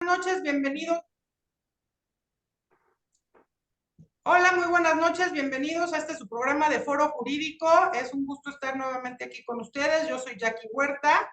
Noches, bienvenidos. Hola, muy buenas noches, bienvenidos a su programa de Foro Jurídico. Es un gusto estar nuevamente aquí con ustedes. Yo soy Jackie Huerta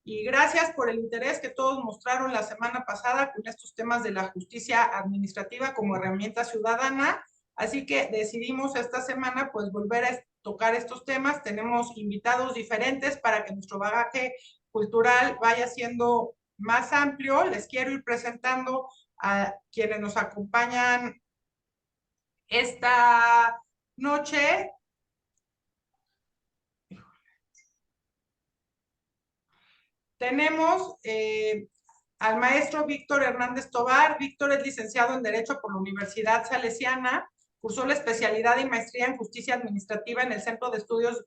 y gracias por el interés que todos mostraron la semana pasada con estos temas de la justicia administrativa como herramienta ciudadana. Así que decidimos esta semana pues volver a tocar estos temas. Tenemos invitados diferentes para que nuestro bagaje cultural vaya siendo más amplio. Les quiero ir presentando a quienes nos acompañan esta noche. Tenemos al maestro Víctor Hernández Tobar. Víctor es licenciado en Derecho por la Universidad Salesiana, cursó la especialidad y maestría en Justicia Administrativa en el Centro de Estudios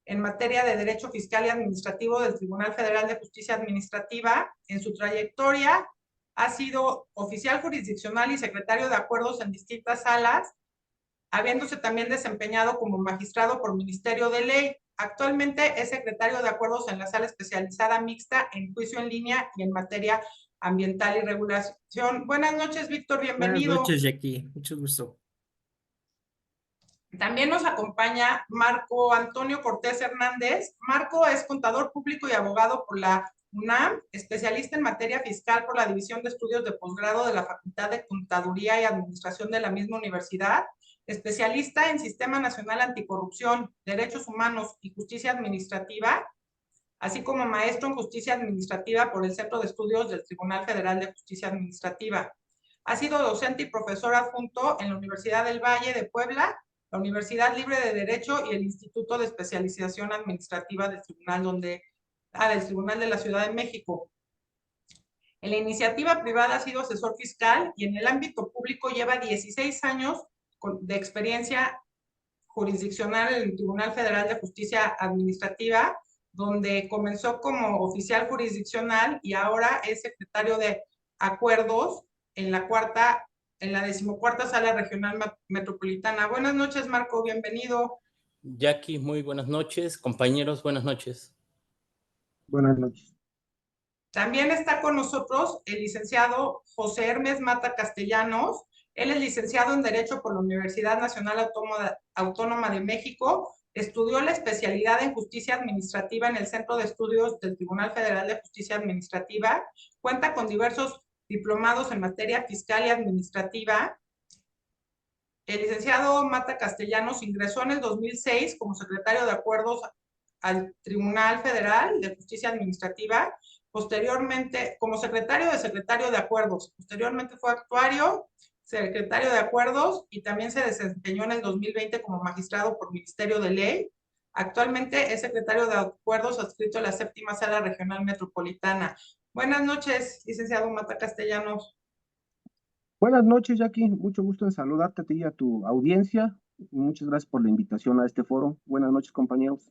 en materia de Derecho Fiscal y Administrativo del Tribunal Federal de Justicia Administrativa. En su trayectoria ha sido oficial jurisdiccional y secretario de acuerdos en distintas salas, habiéndose también desempeñado como magistrado por Ministerio de Ley. Actualmente es secretario de acuerdos en la sala especializada mixta en juicio en línea y en materia ambiental y regulación. Buenas noches, Víctor, Buenas bienvenido. noches, Jackie. Mucho gusto. También nos acompaña Marco Antonio Cortés Hernández. Marco es contador público y abogado por la UNAM, especialista en materia fiscal por la División de Estudios de Posgrado de la Facultad de Contaduría y Administración de la misma universidad, especialista en Sistema Nacional Anticorrupción, Derechos Humanos y Justicia Administrativa, así como maestro en Justicia Administrativa por el Centro de Estudios del Tribunal Federal de Justicia Administrativa. Ha sido docente y profesor adjunto en la Universidad del Valle de Puebla, la Universidad Libre de Derecho y el Instituto de Especialización Administrativa del Tribunal de la Ciudad de México. En la iniciativa privada ha sido asesor fiscal y en el ámbito público lleva 16 años de experiencia jurisdiccional en el Tribunal Federal de Justicia Administrativa, donde comenzó como oficial jurisdiccional y ahora es secretario de acuerdos en la 14ª Sala Regional Metropolitana. Buenas noches, Marco, bienvenido. Jackie, muy buenas noches. Compañeros, buenas noches. Buenas noches. También está con nosotros el licenciado José Hermes Mata Castellanos. Él es licenciado en Derecho por la Universidad Nacional Autónoma de México. Estudió la especialidad en Justicia Administrativa en el Centro de Estudios del Tribunal Federal de Justicia Administrativa. Cuenta con diversos diplomados en materia fiscal y administrativa. El licenciado Mata Castellanos ingresó en el 2006 como secretario de acuerdos al Tribunal Federal de Justicia Administrativa, posteriormente como secretario de acuerdos, posteriormente fue actuario, secretario de acuerdos y también se desempeñó en el 2020 como magistrado por Ministerio de Ley. Actualmente es secretario de acuerdos adscrito a la 7ª Sala Regional Metropolitana. Buenas noches, licenciado Mata Castellanos. Buenas noches, Jackie. Mucho gusto en saludarte a ti y a tu audiencia. Muchas gracias por la invitación a este foro. Buenas noches, compañeros.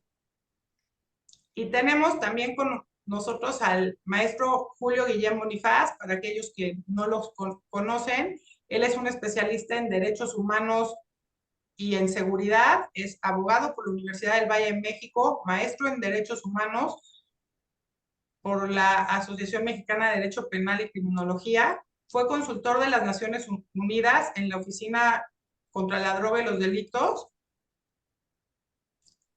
Y tenemos también con nosotros al maestro Julio Guillén Bonifaz, para aquellos que no los conocen. Él es un especialista en derechos humanos y en seguridad, es abogado por la Universidad del Valle en México, maestro en derechos humanos por la Asociación Mexicana de Derecho Penal y Criminología, fue consultor de las Naciones Unidas en la Oficina contra la Droga y los Delitos,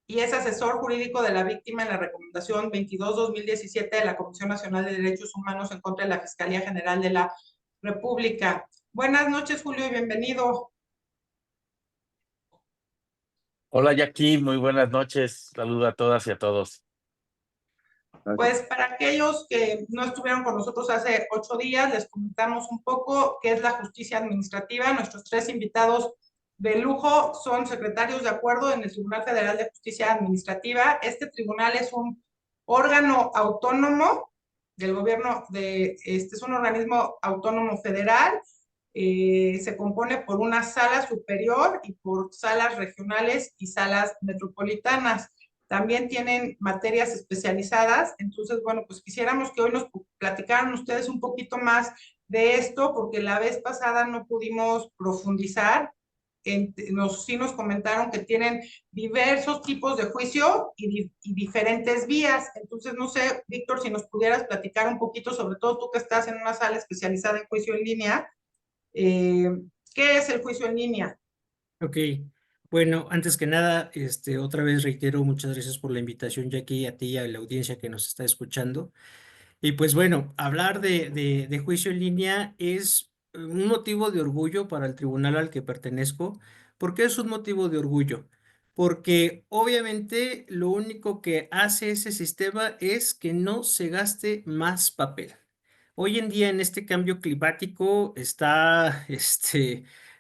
y es asesor jurídico de la víctima en la recomendación 22-2017 de la Comisión Nacional de Derechos Humanos en contra de la Fiscalía General de la República. Buenas noches, Julio, y bienvenido. Hola Jackie, muy buenas noches. Saludo a todas y a todos. Pues para aquellos que no estuvieron con nosotros hace 8 días, les comentamos un poco qué es la justicia administrativa. Nuestros 3 invitados de lujo son secretarios de acuerdo en el Tribunal Federal de Justicia Administrativa. Este tribunal es un órgano autónomo del gobierno, es un organismo autónomo federal. Se compone por una sala superior y por salas regionales y salas metropolitanas. También tienen materias especializadas. Entonces, bueno, pues quisiéramos que hoy nos platicaran ustedes un poquito más de esto, porque la vez pasada no pudimos profundizar sí nos comentaron que tienen diversos tipos de juicio y diferentes vías. Entonces, no sé, Víctor, si nos pudieras platicar un poquito, sobre todo tú que estás en una sala especializada en juicio en línea, eh, ¿qué es el juicio en línea? Ok, bueno, antes que nada, otra vez reitero, muchas gracias por la invitación, Jackie, a ti y a la audiencia que nos está escuchando. Y pues bueno, hablar de juicio en línea es un motivo de orgullo para el tribunal al que pertenezco. ¿Por qué es un motivo de orgullo? Porque obviamente lo único que hace ese sistema es que no se gaste más papel. Hoy en día en este cambio climático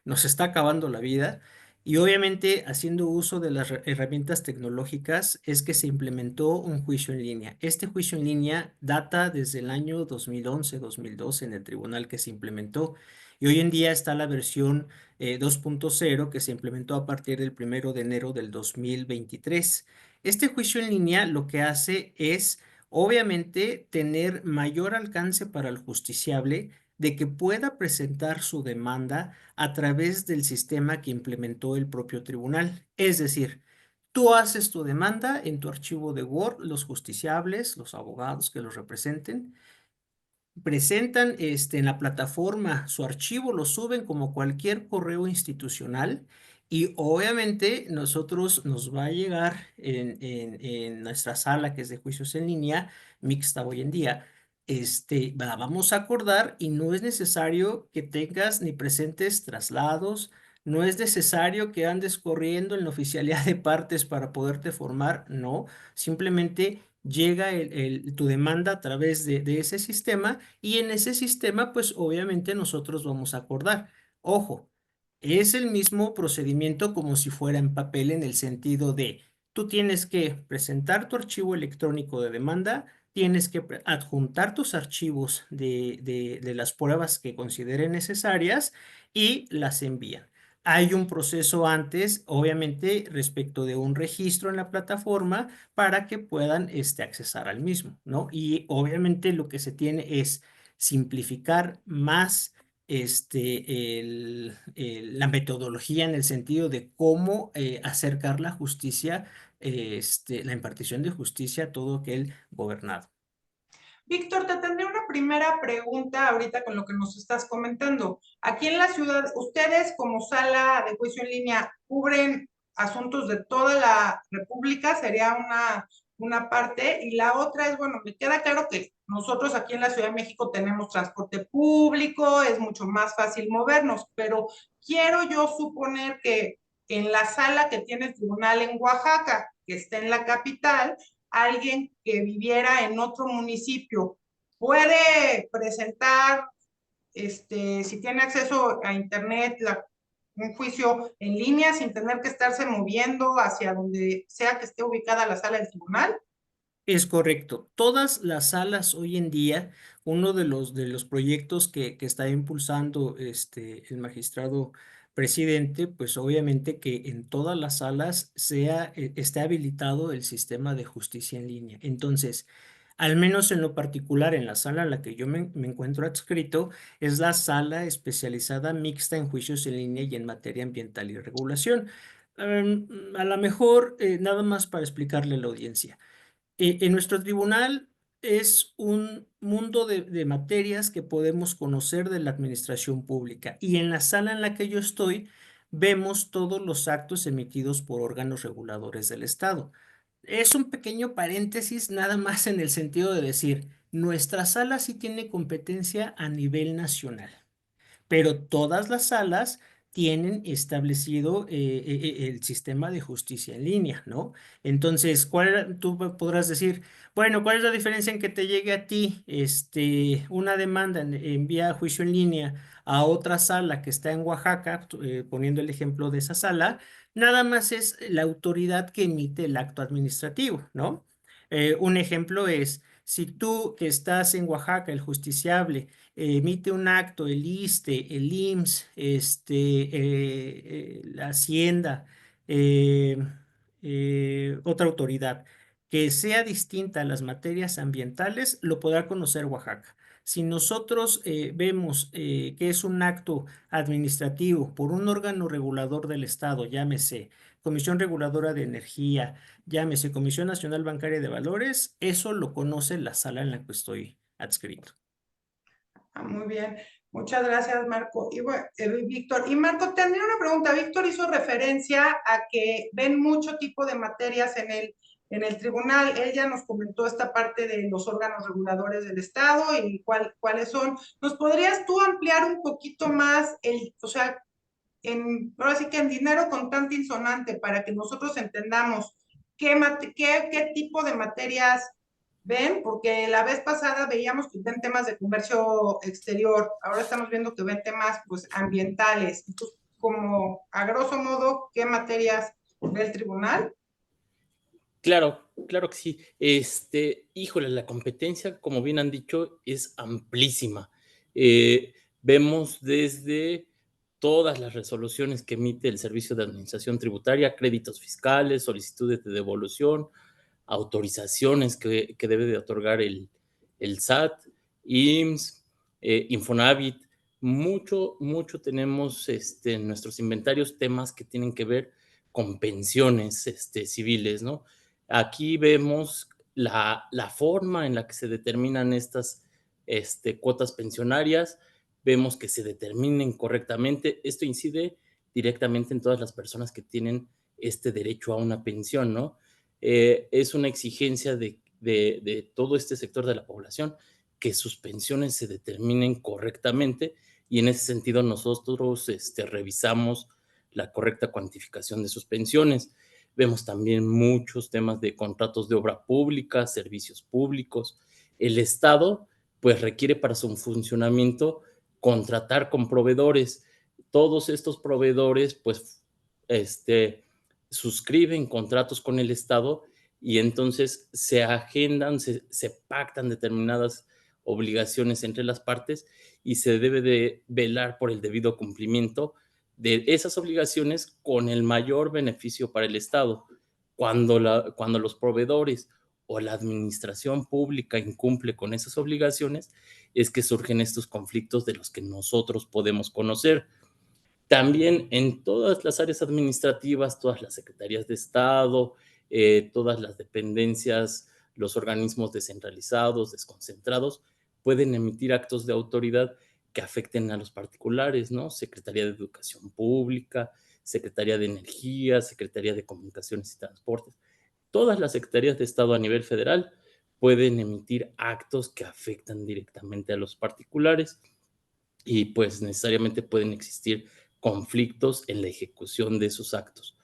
nos está acabando la vida y obviamente haciendo uso de las herramientas tecnológicas es que se implementó un juicio en línea. Este juicio en línea data desde el año 2011-2012 en el tribunal que se implementó y hoy en día está la versión 2.0 que se implementó a partir del 1 de enero del 2023. Este juicio en línea lo que hace es obviamente, tener mayor alcance para el justiciable de que pueda presentar su demanda a través del sistema que implementó el propio tribunal. Es decir, tú haces tu demanda en tu archivo de Word, los justiciables, los abogados que los representen, presentan en la plataforma su archivo, lo suben como cualquier correo institucional y obviamente nosotros nos va a llegar en nuestra sala que es de juicios en línea, mixta hoy en día. La vamos a acordar y no es necesario que tengas ni presentes traslados, no es necesario que andes corriendo en la oficialidad de partes para poderte formar, no, simplemente llega tu demanda a través de ese sistema y en ese sistema, pues obviamente nosotros vamos a acordar. Ojo, es el mismo procedimiento como si fuera en papel en el sentido de tú tienes que presentar tu archivo electrónico de demanda, tienes que adjuntar tus archivos de las pruebas que consideren necesarias y las envían. Hay un proceso antes, obviamente, respecto de un registro en la plataforma para que puedan accesar al mismo, ¿no? Y obviamente lo que se tiene es simplificar más la metodología en el sentido de cómo acercar la justicia, la impartición de justicia a todo aquel gobernado. Víctor, te tendré una primera pregunta ahorita con lo que nos estás comentando. Aquí en la ciudad, ¿ustedes como sala de juicio en línea cubren asuntos de toda la República? Sería una parte. Y la otra es, bueno, me queda claro que nosotros aquí en la Ciudad de México tenemos transporte público, es mucho más fácil movernos, pero quiero yo suponer que en la sala que tiene el tribunal en Oaxaca, que está en la capital, alguien que viviera en otro municipio puede presentar, si tiene acceso a internet, un juicio en línea sin tener que estarse moviendo hacia donde sea que esté ubicada la sala del tribunal. Es correcto. Todas las salas hoy en día, uno de los proyectos que está impulsando el magistrado presidente, pues obviamente que en todas las salas esté habilitado el sistema de justicia en línea. Entonces, al menos en lo particular, en la sala en la que yo me encuentro adscrito, es la sala especializada mixta en juicios en línea y en materia ambiental y regulación. A lo mejor, nada más para explicarle a la audiencia. En nuestro tribunal es un mundo de materias que podemos conocer de la administración pública y en la sala en la que yo estoy vemos todos los actos emitidos por órganos reguladores del Estado. Es un pequeño paréntesis nada más en el sentido de decir, nuestra sala sí tiene competencia a nivel nacional, pero todas las salas tienen establecido el sistema de justicia en línea, ¿no? Entonces, tú podrás decir, bueno, ¿cuál es la diferencia en que te llegue a ti una demanda en vía juicio en línea a otra sala que está en Oaxaca, poniendo el ejemplo de esa sala? Nada más es la autoridad que emite el acto administrativo, ¿no? Un ejemplo es, si tú que estás en Oaxaca, el justiciable, emite un acto, el ISSSTE, el IMSS, la Hacienda, eh, otra autoridad que sea distinta a las materias ambientales, lo podrá conocer Oaxaca. Si nosotros vemos que es un acto administrativo por un órgano regulador del Estado, llámese Comisión Reguladora de Energía, llámese Comisión Nacional Bancaria de Valores, eso lo conoce la sala en la que estoy adscrito. Muy bien, muchas gracias, Marco. Y bueno, Víctor, y Marco, tendría una pregunta. Víctor hizo referencia a que ven mucho tipo de materias en el tribunal. Él ya nos comentó esta parte de los órganos reguladores del Estado y cuáles son. ¿Nos podrías tú ampliar un poquito más o sea, ahora sí que en dinero contante insonante, para que nosotros entendamos qué tipo de materias ven? Porque la vez pasada veíamos que ven temas de comercio exterior, ahora estamos viendo que ven temas pues ambientales. Entonces, como a grosso modo, ¿qué materias ve el tribunal? Claro, claro que sí. Híjole, la competencia, como bien han dicho, es amplísima. Vemos desde todas las resoluciones que emite el Servicio de Administración Tributaria, créditos fiscales, solicitudes de devolución, autorizaciones que debe de otorgar el SAT, IMSS, Infonavit. Mucho tenemos en nuestros inventarios temas que tienen que ver con pensiones civiles, ¿no? Aquí vemos la forma en la que se determinan estas cuotas pensionarias, vemos que se determinen correctamente. Esto incide directamente en todas las personas que tienen este derecho a una pensión, ¿no? Es una exigencia de todo este sector de la población que sus pensiones se determinen correctamente, y en ese sentido nosotros revisamos la correcta cuantificación de sus pensiones. Vemos también muchos temas de contratos de obra pública, servicios públicos. El Estado, pues, requiere para su funcionamiento contratar con proveedores. Todos estos proveedores, pues, suscriben contratos con el Estado, y entonces se agendan, se pactan determinadas obligaciones entre las partes, y se debe de velar por el debido cumplimiento de esas obligaciones con el mayor beneficio para el Estado. Cuando los proveedores o la administración pública incumple con esas obligaciones, es que surgen estos conflictos de los que nosotros podemos conocer. También en todas las áreas administrativas, todas las secretarías de Estado, todas las dependencias, los organismos descentralizados, desconcentrados, pueden emitir actos de autoridad que afecten a los particulares, ¿no? Secretaría de Educación Pública, Secretaría de Energía, Secretaría de Comunicaciones y Transportes. Todas las secretarías de Estado a nivel federal pueden emitir actos que afectan directamente a los particulares, y pues necesariamente pueden existir conflictos en la ejecución de esos actos.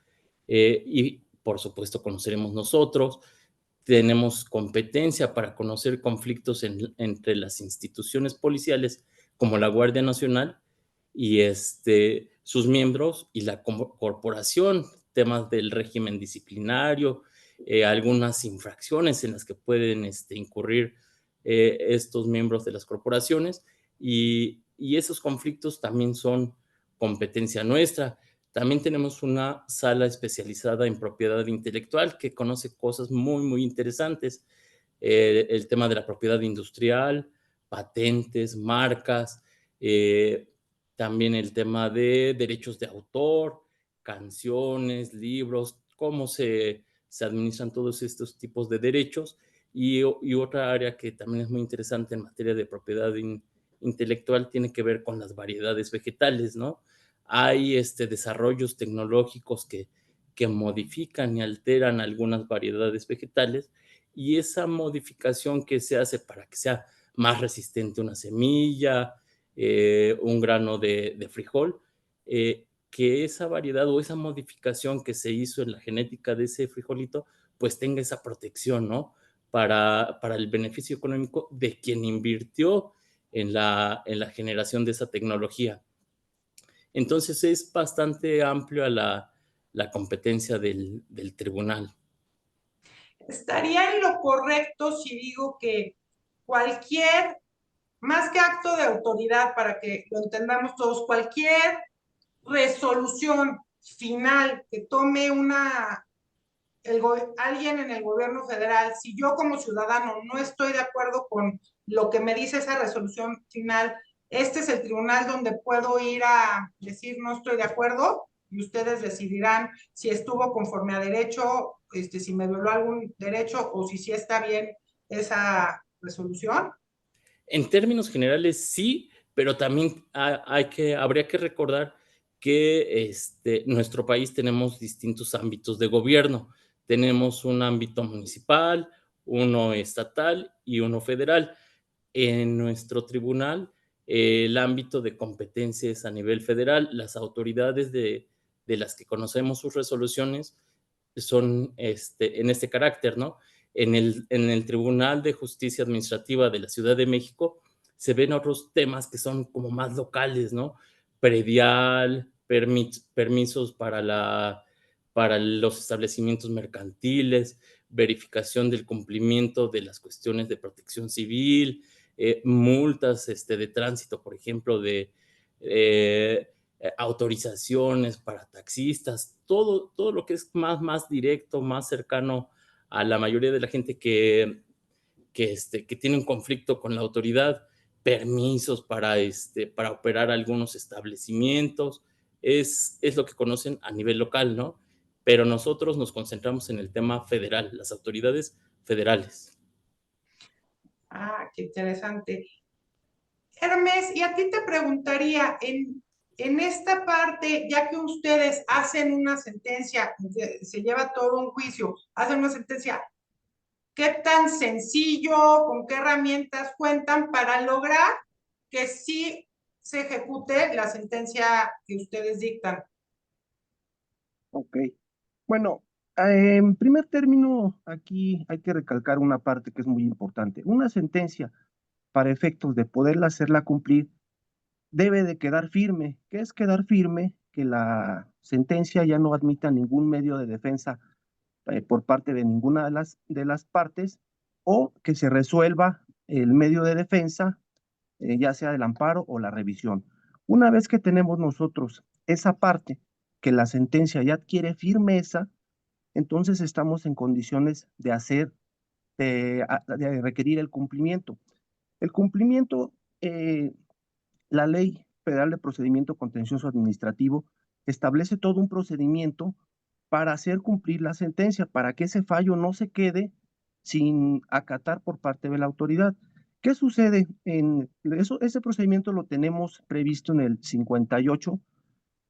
Y por supuesto conoceremos nosotros, tenemos competencia para conocer conflictos entre las instituciones policiales como la Guardia Nacional y sus miembros y la corporación, temas del régimen disciplinario, algunas infracciones en las que pueden incurrir estos miembros de las corporaciones, y esos conflictos también son competencia nuestra. También tenemos una sala especializada en propiedad intelectual que conoce cosas muy interesantes. El tema de la propiedad industrial, patentes, marcas, también el tema de derechos de autor, canciones, libros, cómo se administran todos estos tipos de derechos. Y otra área que también es muy interesante en materia de propiedad intelectual tiene que ver con las variedades vegetales, ¿no? Hay desarrollos tecnológicos que modifican y alteran algunas variedades vegetales, y esa modificación que se hace para que sea más resistente una semilla, un grano de frijol, que esa variedad o esa modificación que se hizo en la genética de ese frijolito, pues tenga esa protección, ¿no? Para el beneficio económico de quien invirtió en la generación de esa tecnología. Entonces es bastante amplia la competencia del tribunal. ¿Estaría en lo correcto si digo que más que acto de autoridad, para que lo entendamos todos, cualquier resolución final que tome alguien en el gobierno federal, si yo como ciudadano no estoy de acuerdo con lo que me dice esa resolución final, este es el tribunal donde puedo ir a decir no estoy de acuerdo y ustedes decidirán si estuvo conforme a derecho, si me violó algún derecho o si sí está bien esa resolución. En términos generales, sí, pero también habría que recordar que nuestro país tenemos distintos ámbitos de gobierno. Tenemos un ámbito municipal, uno estatal y uno federal. En nuestro tribunal, el ámbito de competencia es a nivel federal. Las autoridades de las que conocemos sus resoluciones son en este carácter, ¿no? En el Tribunal de Justicia Administrativa de la Ciudad de México se ven otros temas que son como más locales, ¿no? Predial, permisos para los establecimientos mercantiles, verificación del cumplimiento de las cuestiones de protección civil, multas de tránsito, por ejemplo, de autorizaciones para taxistas, todo lo que es más directo, más cercano a la mayoría de la gente que tiene un conflicto con la autoridad, permisos para operar algunos establecimientos, es lo que conocen a nivel local, ¿no? Pero nosotros nos concentramos en el tema federal, las autoridades federales. Ah, qué interesante. Hermes, y a ti te preguntaría, en esta parte, ya que ustedes hacen una sentencia, se lleva todo un juicio, hacen una sentencia, ¿qué tan sencillo, con qué herramientas cuentan para lograr que sí se ejecute la sentencia que ustedes dictan? Ok. Bueno, en primer término, aquí hay que recalcar una parte que es muy importante. Una sentencia, para efectos de poderla hacerla cumplir, debe de quedar firme. ¿Qué es quedar firme? Que la sentencia ya no admita ningún medio de defensa por parte de ninguna de las partes, o que se resuelva el medio de defensa, ya sea el amparo o la revisión. Una vez que tenemos nosotros esa parte, que la sentencia ya adquiere firmeza, entonces estamos en condiciones de de requerir el cumplimiento. El cumplimiento, la Ley Federal de Procedimiento Contencioso Administrativo establece todo un procedimiento para hacer cumplir la sentencia, para que ese fallo no se quede sin acatar por parte de la autoridad. ¿Qué sucede? Ese procedimiento lo tenemos previsto en el 58.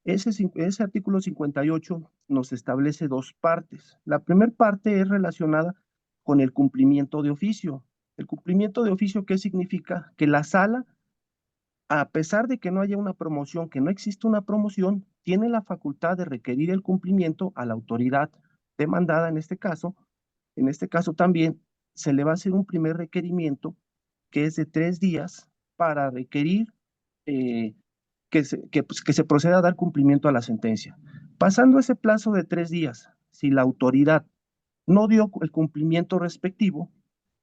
Ese artículo 58 nos establece dos partes. La primera parte es relacionada con el cumplimiento de oficio. El cumplimiento de oficio, ¿qué significa? Que la sala, a pesar de que no haya una promoción, que no existe una promoción, tiene la facultad de requerir el cumplimiento a la autoridad demandada en este caso. En este caso también se le va a hacer un primer requerimiento que es de 3 días para requerir que se proceda a dar cumplimiento a la sentencia. Pasando ese plazo de 3 días, si la autoridad no dio el cumplimiento respectivo,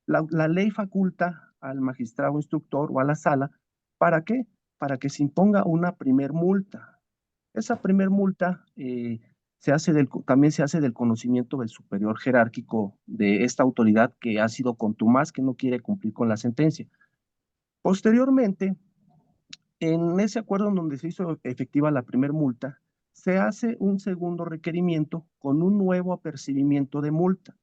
la ley faculta al magistrado instructor o a la sala, ¿para qué? Para que se imponga una primer multa. Esa primer multa también se hace del conocimiento del superior jerárquico de esta autoridad que ha sido contumaz, que no quiere cumplir con la sentencia. Posteriormente, en ese acuerdo en donde se hizo efectiva la primer multa, se hace un segundo requerimiento con un nuevo apercibimiento de multa.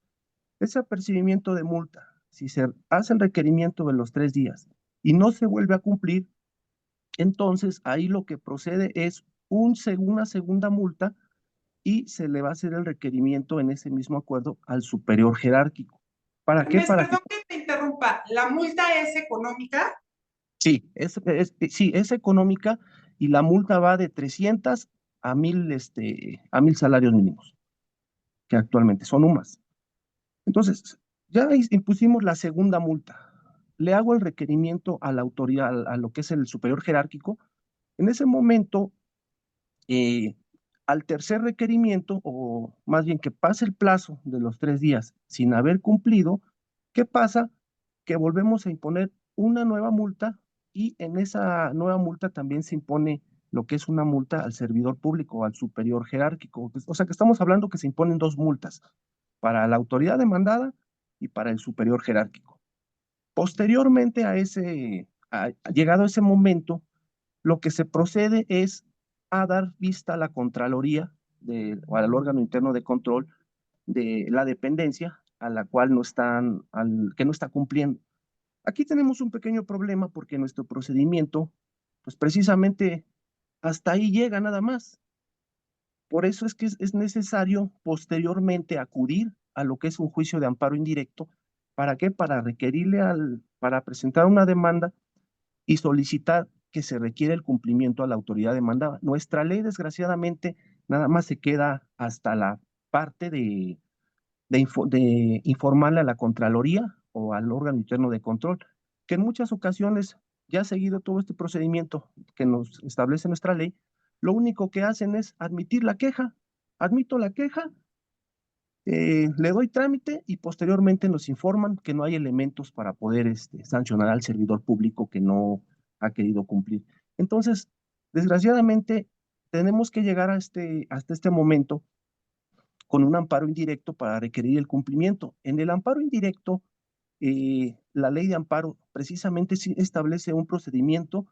Ese apercibimiento de multa, si se hace el requerimiento de los 3 días y no se vuelve a cumplir, entonces ahí lo que procede es una segunda multa y se le va a hacer el requerimiento en ese mismo acuerdo al superior jerárquico. ¿Para qué? Hermes, Para que perdón que te interrumpa, ¿la multa es económica? sí, sí, es económica y la multa va de 300 a 1000 salarios mínimos, que actualmente son UMAS. Entonces, ya impusimos la segunda multa. Le hago el requerimiento a la autoridad, a lo que es el superior jerárquico. En ese momento, al tercer requerimiento, o más bien que pase el plazo de los 3 días sin haber cumplido, ¿qué pasa? Que volvemos a imponer una nueva multa y en esa nueva multa también se impone lo que es una multa al servidor público, al superior jerárquico. O sea que estamos hablando que se imponen 2 multas, para la autoridad demandada y para el superior jerárquico. Posteriormente llegado ese momento, lo que se procede es a dar vista a la Contraloría o al órgano interno de control de la dependencia a la cual que no está cumpliendo. Aquí tenemos un pequeño problema porque nuestro procedimiento, pues precisamente hasta ahí llega nada más. Por eso es que es necesario posteriormente acudir a lo que es un juicio de amparo indirecto. ¿Para qué? Para presentar una demanda y solicitar que se requiere el cumplimiento a la autoridad demandada. Nuestra ley, desgraciadamente, nada más se queda hasta la parte de informarle a la Contraloría o al órgano interno de control, que en muchas ocasiones, ya seguido todo este procedimiento que nos establece nuestra ley, lo único que hacen es admitir la queja. Admito la queja, le doy trámite y posteriormente nos informan que no hay elementos para poder sancionar al servidor público que no ha querido cumplir. Entonces, desgraciadamente, tenemos que llegar hasta este momento con un amparo indirecto para requerir el cumplimiento. En el amparo indirecto, la ley de amparo precisamente sí establece un procedimiento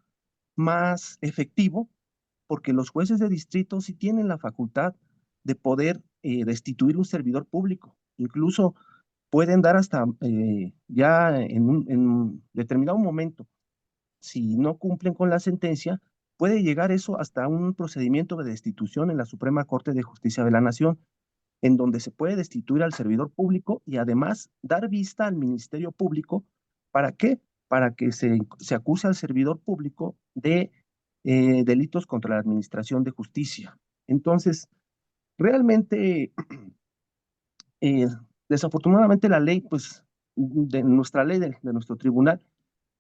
más efectivo porque los jueces de distrito sí tienen la facultad de poder destituir un servidor público. Incluso pueden dar hasta ya en determinado momento, si no cumplen con la sentencia, puede llegar eso hasta un procedimiento de destitución en la Suprema Corte de Justicia de la Nación, en donde se puede destituir al servidor público y además dar vista al Ministerio Público. ¿Para qué? Para que se acuse al servidor público de delitos contra la administración de justicia. Entonces, realmente, eh, desafortunadamente la ley, pues, de nuestra ley, de nuestro tribunal,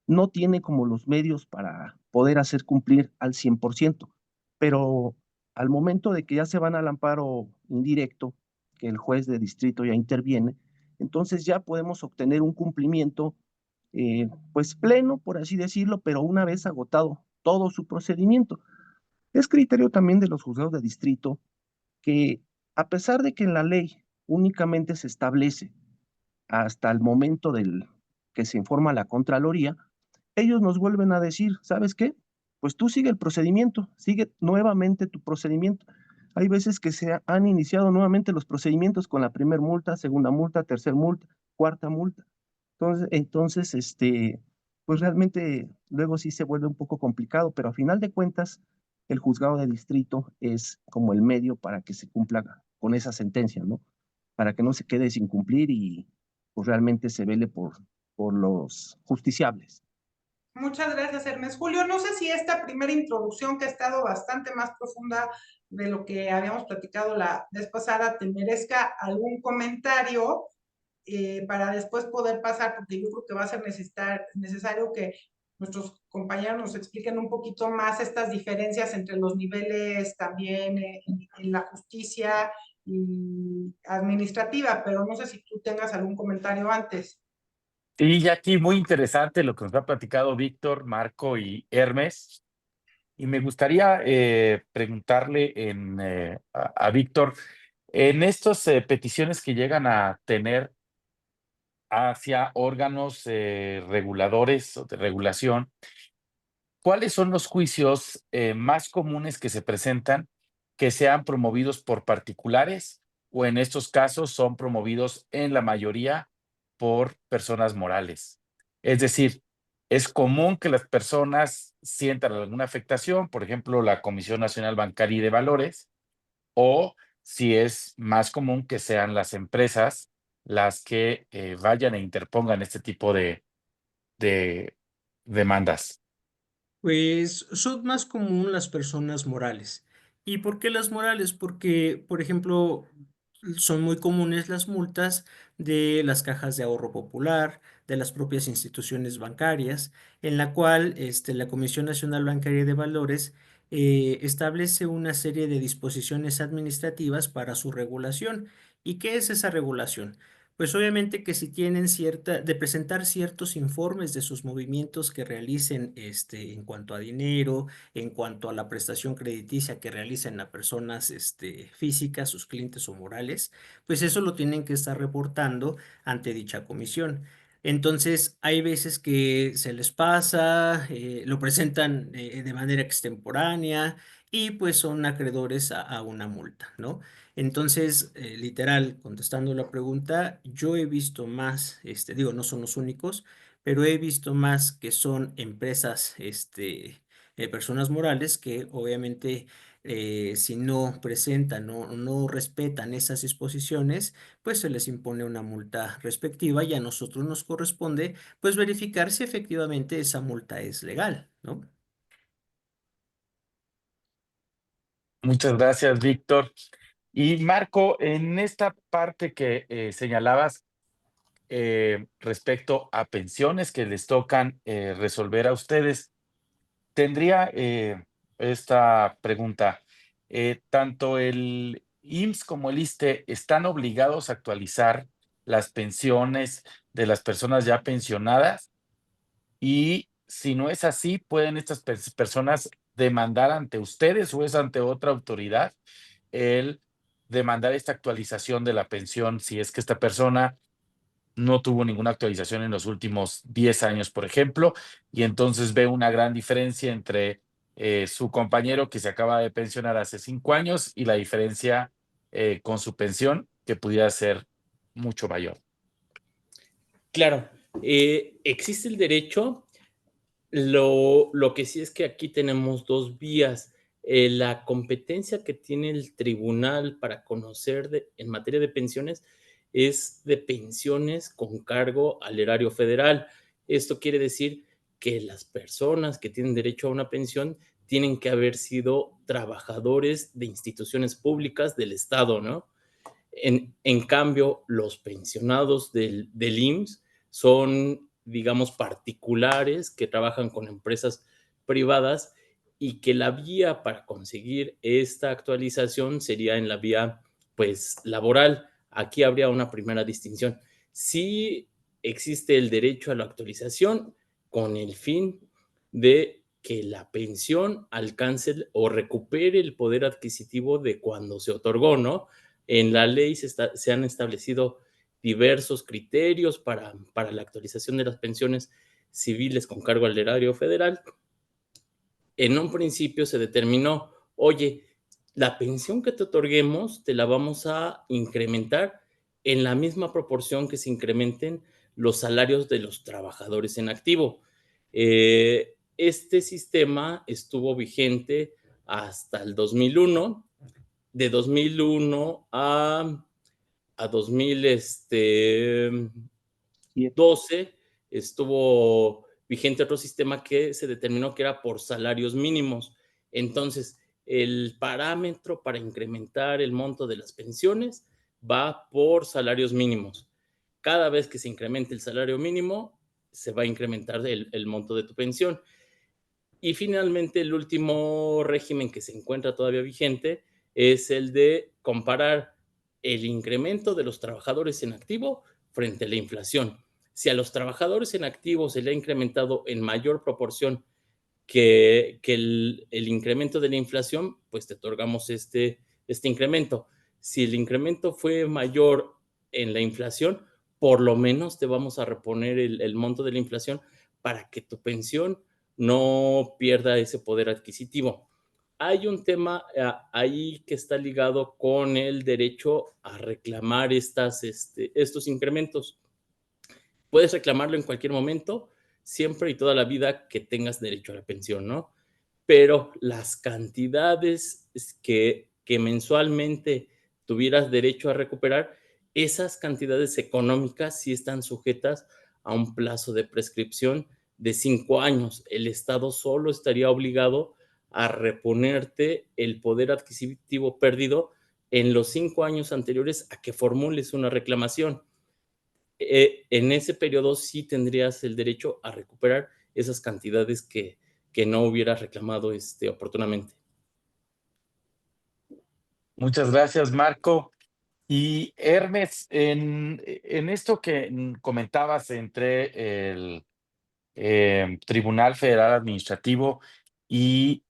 no tiene como los medios para poder hacer cumplir al 100%, pero al momento de que ya se van al amparo indirecto, que el juez de distrito ya interviene, entonces ya podemos obtener un cumplimiento, pues pleno, por así decirlo, pero una vez agotado todo su procedimiento. Es criterio también de los juzgados de distrito que, a pesar de que en la ley únicamente se establece hasta el momento que se informa la Contraloría, ellos nos vuelven a decir, ¿sabes qué? Pues tú sigue el procedimiento, sigue nuevamente tu procedimiento. Hay veces que se han iniciado nuevamente los procedimientos con la primera multa, segunda multa, tercera multa, cuarta multa. Entonces, pues realmente luego sí se vuelve un poco complicado, pero a final de cuentas, el juzgado de distrito es como el medio para que se cumpla con esa sentencia, ¿no? Para que no se quede sin cumplir y pues realmente se vele por los justiciables. Muchas gracias, Hermes. Julio, no sé si esta primera introducción, que ha estado bastante más profunda de lo que habíamos platicado la vez pasada, te merezca algún comentario para después poder pasar, porque yo creo que va a ser necesario que nuestros compañeros nos expliquen un poquito más estas diferencias entre los niveles también en la justicia y administrativa, pero no sé si tú tengas algún comentario antes. Y aquí muy interesante lo que nos ha platicado Víctor, Marco y Hermes. Y me gustaría preguntarle a Víctor, en estas peticiones que llegan a tener hacia órganos reguladores o de regulación, ¿cuáles son los juicios más comunes que se presentan que sean promovidos por particulares o en estos casos son promovidos en la mayoría por personas morales? Es decir, es común que las personas sientan alguna afectación, por ejemplo, la Comisión Nacional Bancaria y de Valores, o si es más común que sean las empresas las que vayan e interpongan este tipo de demandas. Pues son más común las personas morales. ¿Y por qué las morales? Porque, por ejemplo, son muy comunes las multas de las cajas de ahorro popular, de las propias instituciones bancarias, en la cual la Comisión Nacional Bancaria de Valores establece una serie de disposiciones administrativas para su regulación. ¿Y qué es esa regulación? Pues obviamente que si tienen de presentar ciertos informes de sus movimientos que realicen en cuanto a dinero, en cuanto a la prestación crediticia que realicen a personas físicas, sus clientes o morales, pues eso lo tienen que estar reportando ante dicha comisión. Entonces, hay veces que se les pasa, lo presentan de manera extemporánea y pues son acreedores a una multa, ¿no? Entonces, literal, contestando la pregunta, yo he visto más, digo, no son los únicos, pero he visto más que son empresas, personas morales que obviamente si no presentan o no respetan esas disposiciones, pues se les impone una multa respectiva y a nosotros nos corresponde pues verificar si efectivamente esa multa es legal, ¿no? Muchas gracias, Víctor. Y Marco, en esta parte que señalabas respecto a pensiones que les tocan resolver a ustedes, tendría esta pregunta. ¿Tanto el IMSS como el ISSSTE están obligados a actualizar las pensiones de las personas ya pensionadas? Y si no es así, ¿pueden estas personas demandar ante ustedes o es ante otra autoridad el demandar esta actualización de la pensión si es que esta persona no tuvo ninguna actualización en los últimos 10 años, por ejemplo, y entonces ve una gran diferencia entre su compañero que se acaba de pensionar hace 5 años y la diferencia con su pensión, que pudiera ser mucho mayor? Claro, existe el derecho. Lo que sí es que aquí tenemos dos vías. La competencia que tiene el tribunal para conocer en materia de pensiones es de pensiones con cargo al erario federal. Esto quiere decir que las personas que tienen derecho a una pensión tienen que haber sido trabajadores de instituciones públicas del Estado, ¿no? En cambio, los pensionados del IMSS son, digamos, particulares que trabajan con empresas privadas y que la vía para conseguir esta actualización sería en la vía, pues, laboral. Aquí habría una primera distinción. Sí existe el derecho a la actualización con el fin de que la pensión alcance o recupere el poder adquisitivo de cuando se otorgó, ¿no? En la ley se han establecido diversos criterios para la actualización de las pensiones civiles con cargo al erario federal. En un principio se determinó, oye, la pensión que te otorguemos te la vamos a incrementar en la misma proporción que se incrementen los salarios de los trabajadores en activo. Este sistema estuvo vigente hasta el 2001. De 2001 a 2012 estuvo vigente otro sistema que se determinó que era por salarios mínimos. Entonces, el parámetro para incrementar el monto de las pensiones va por salarios mínimos. Cada vez que se incremente el salario mínimo, se va a incrementar el monto de tu pensión. Y finalmente, el último régimen que se encuentra todavía vigente es el de comparar el incremento de los trabajadores en activo frente a la inflación. Si a los trabajadores en activo se le ha incrementado en mayor proporción que el incremento de la inflación, pues te otorgamos este incremento. Si el incremento fue mayor en la inflación, por lo menos te vamos a reponer el monto de la inflación para que tu pensión no pierda ese poder adquisitivo. Hay un tema ahí que está ligado con el derecho a reclamar estos incrementos. Puedes reclamarlo en cualquier momento, siempre y toda la vida que tengas derecho a la pensión, ¿no? Pero las cantidades que mensualmente tuvieras derecho a recuperar, esas cantidades económicas sí están sujetas a un plazo de prescripción de 5 años. El Estado solo estaría obligado a reponerte el poder adquisitivo perdido en los 5 años anteriores a que formules una reclamación. En ese periodo sí tendrías el derecho a recuperar esas cantidades que no hubieras reclamado oportunamente. Muchas gracias, Marco. Y Hermes, en esto que comentabas entre el Tribunal Federal Administrativo y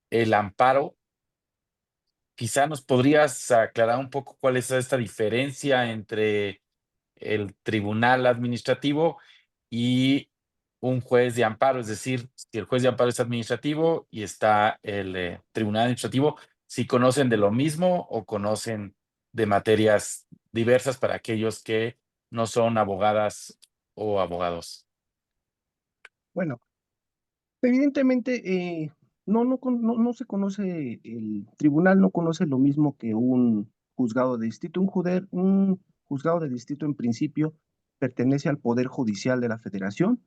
el amparo, quizá nos podrías aclarar un poco cuál es esta diferencia entre el tribunal administrativo y un juez de amparo, es decir, si el juez de amparo es administrativo y está el tribunal administrativo, si conocen de lo mismo o conocen de materias diversas para aquellos que no son abogadas o abogados. Bueno, evidentemente, no se conoce, el tribunal no conoce lo mismo que un juzgado de distrito. Un juzgado de distrito en principio pertenece al Poder Judicial de la Federación.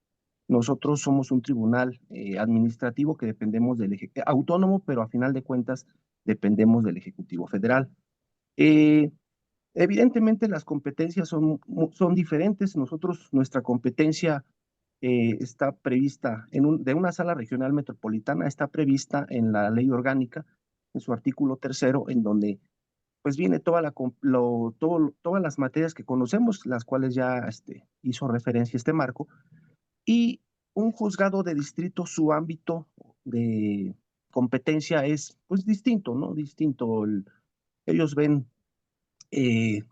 Nosotros somos un tribunal administrativo que dependemos autónomo, pero a final de cuentas dependemos del Ejecutivo Federal. Eh, Evidentemente las competencias son diferentes. Nuestra competencia está prevista de una sala regional metropolitana, está prevista en la ley orgánica, en su artículo 3º, en donde pues viene todas las materias que conocemos, las cuales ya hizo referencia este marco, y un juzgado de distrito, su ámbito de competencia es pues distinto, ¿no? Distinto. Ellos ven eh,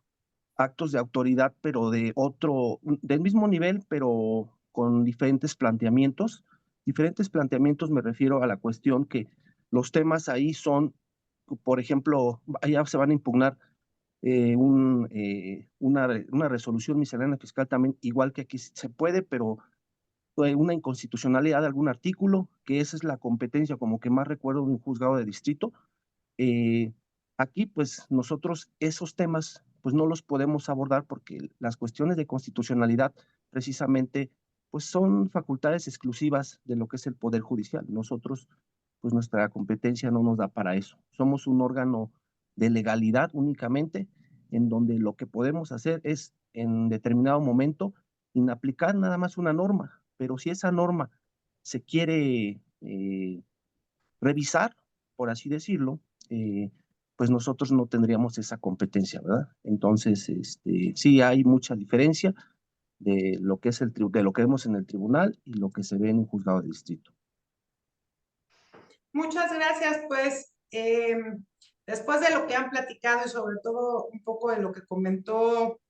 actos de autoridad, pero del mismo nivel, pero con diferentes planteamientos. Diferentes planteamientos me refiero a la cuestión que los temas ahí son, por ejemplo, allá se van a impugnar una resolución miscelánea fiscal también, igual que aquí se puede, pero una inconstitucionalidad de algún artículo, que esa es la competencia como que más recuerdo de un juzgado de distrito. eh, Aquí, pues nosotros esos temas, pues no los podemos abordar porque las cuestiones de constitucionalidad, precisamente, pues son facultades exclusivas de lo que es el Poder Judicial. Nosotros, pues nuestra competencia no nos da para eso. Somos un órgano de legalidad únicamente, en donde lo que podemos hacer es, en determinado momento, inaplicar nada más una norma, pero si esa norma se quiere revisar, por así decirlo, eh, pues nosotros no tendríamos esa competencia, ¿verdad? Entonces, sí hay mucha diferencia de lo que de lo que vemos en el tribunal y lo que se ve en un juzgado de distrito. Muchas gracias, pues, después de lo que han platicado y sobre todo un poco de lo que comentó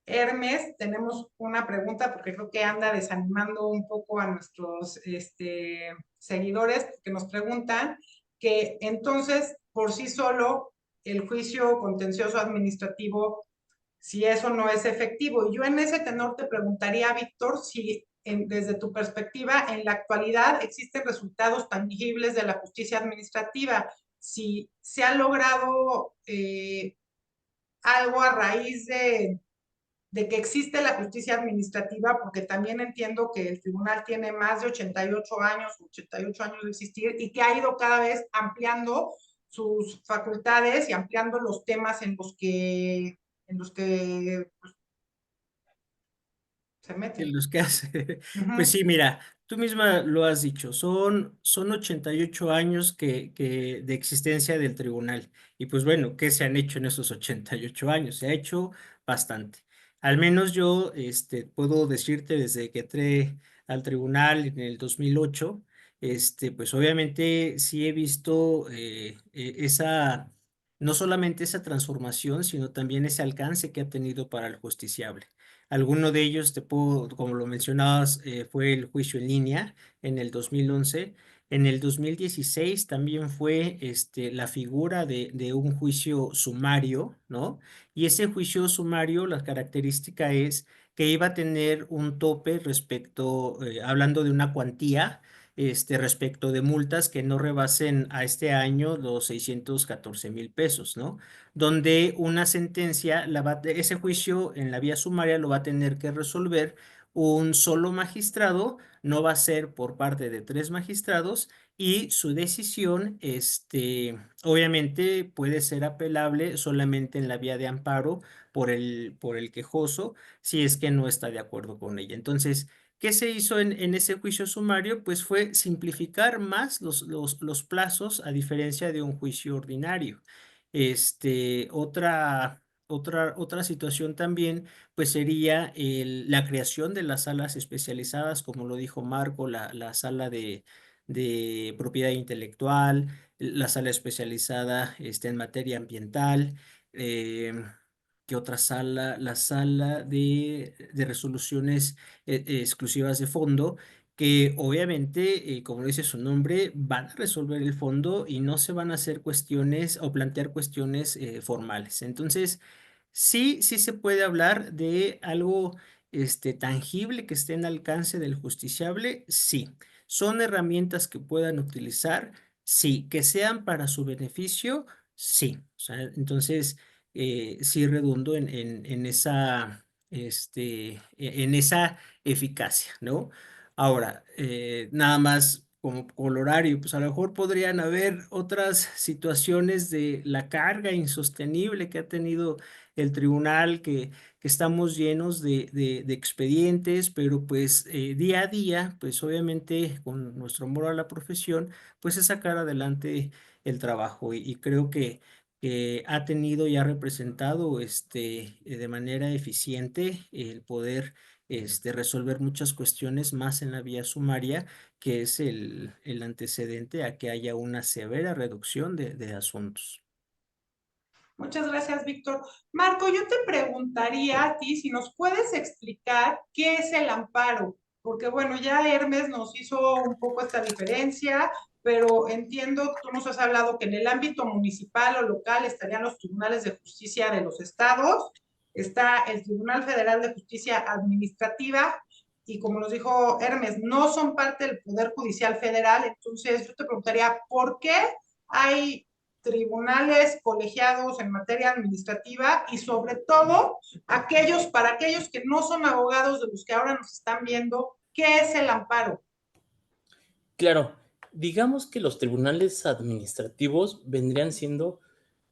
Hermes, tenemos una pregunta porque creo que anda desanimando un poco a nuestros seguidores, que nos preguntan que entonces por sí solo el juicio contencioso administrativo, si eso no es efectivo. Y yo en ese tenor te preguntaría, Víctor, si desde tu perspectiva, en la actualidad existen resultados tangibles de la justicia administrativa, si se ha logrado algo a raíz de que existe la justicia administrativa, porque también entiendo que el tribunal tiene más de 88 años de existir y que ha ido cada vez ampliando sus facultades y ampliando los temas en los que pues, se En meten. los que hace. Pues Uh-huh. sí, mira, tú misma lo has dicho, son 88 años de existencia del tribunal. Y pues bueno, ¿qué se han hecho en esos 88 años? Se ha hecho bastante. Al menos yo puedo decirte desde que entré al tribunal en el 2008, pues obviamente sí he visto no solamente esa transformación, sino también ese alcance que ha tenido para el justiciable. Alguno de ellos, como lo mencionabas, fue el juicio en línea en el 2011. En el 2016 también fue la figura de un juicio sumario, ¿no? Y ese juicio sumario, la característica es que iba a tener un tope respecto, hablando de una cuantía, respecto de multas que no rebasen a este año los 614,000 pesos, ¿no? Donde una sentencia, ese juicio en la vía sumaria lo va a tener que resolver un solo magistrado, no va a ser por parte de 3 magistrados y su decisión, obviamente puede ser apelable solamente en la vía de amparo por el quejoso si es que no está de acuerdo con ella. Entonces, ¿qué se hizo en ese juicio sumario? Pues fue simplificar más los plazos a diferencia de un juicio ordinario. Otra situación también, pues sería la creación de las salas especializadas, como lo dijo Marco, la sala de propiedad intelectual, la sala especializada en materia ambiental. ¿Qué otra sala? La sala de resoluciones exclusivas de fondo, que obviamente, como dice su nombre, van a resolver el fondo y no se van a hacer cuestiones o plantear cuestiones formales. Entonces, sí se puede hablar de algo tangible que esté en alcance del justiciable, sí. ¿Son herramientas que puedan utilizar? Sí. ¿Que sean para su beneficio? Sí. O sea, entonces, sí redundo en esa, en esa eficacia, ¿no? Ahora, nada más como colorario, pues a lo mejor podrían haber otras situaciones de la carga insostenible que ha tenido el tribunal, que estamos llenos de expedientes, pero pues día a día, pues obviamente con nuestro amor a la profesión, pues es sacar adelante el trabajo y creo que ha tenido y ha representado de manera eficiente el poder resolver muchas cuestiones más en la vía sumaria, que es el antecedente a que haya una severa reducción de asuntos. Muchas gracias, Víctor. Marco, yo te preguntaría a ti si nos puedes explicar qué es el amparo, porque bueno, ya Hermes nos hizo un poco esta diferencia, pero entiendo, tú nos has hablado que en el ámbito municipal o local estarían los tribunales de justicia de los estados, está el Tribunal Federal de Justicia Administrativa, y como nos dijo Hermes, no son parte del Poder Judicial Federal. Entonces yo te preguntaría, ¿por qué hay tribunales colegiados en materia administrativa y sobre todo para aquellos que no son abogados, de los que ahora nos están viendo, ¿qué es el amparo? Claro, digamos que los tribunales administrativos vendrían siendo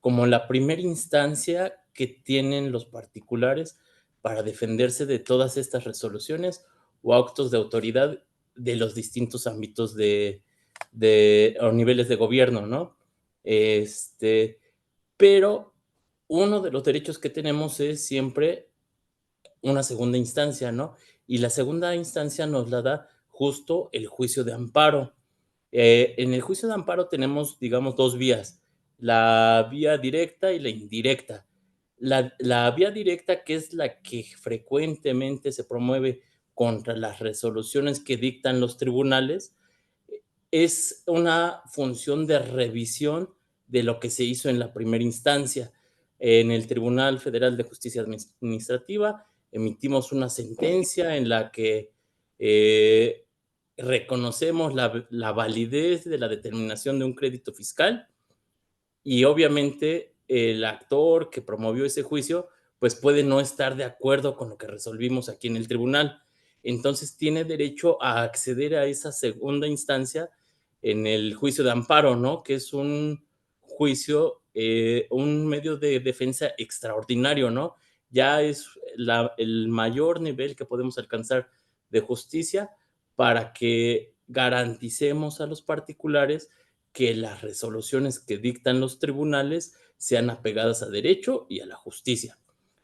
como la primera instancia que tienen los particulares para defenderse de todas estas resoluciones o actos de autoridad de los distintos ámbitos o niveles de gobierno, ¿no? Pero uno de los derechos que tenemos es siempre una segunda instancia, ¿no? Y la segunda instancia nos la da justo el juicio de amparo. En el juicio de amparo tenemos, digamos, dos vías, la vía directa y la indirecta. La vía directa, que es la que frecuentemente se promueve contra las resoluciones que dictan los tribunales, es una función de revisión de lo que se hizo en la primera instancia. En el Tribunal Federal de Justicia Administrativa emitimos una sentencia en la que reconocemos la validez de la determinación de un crédito fiscal y obviamente el actor que promovió ese juicio pues puede no estar de acuerdo con lo que resolvimos aquí en el tribunal. Entonces tiene derecho a acceder a esa segunda instancia en el juicio de amparo, ¿no? Que es un juicio, un medio de defensa extraordinario, ¿no? Ya es el mayor nivel que podemos alcanzar de justicia para que garanticemos a los particulares que las resoluciones que dictan los tribunales sean apegadas a derecho y a la justicia.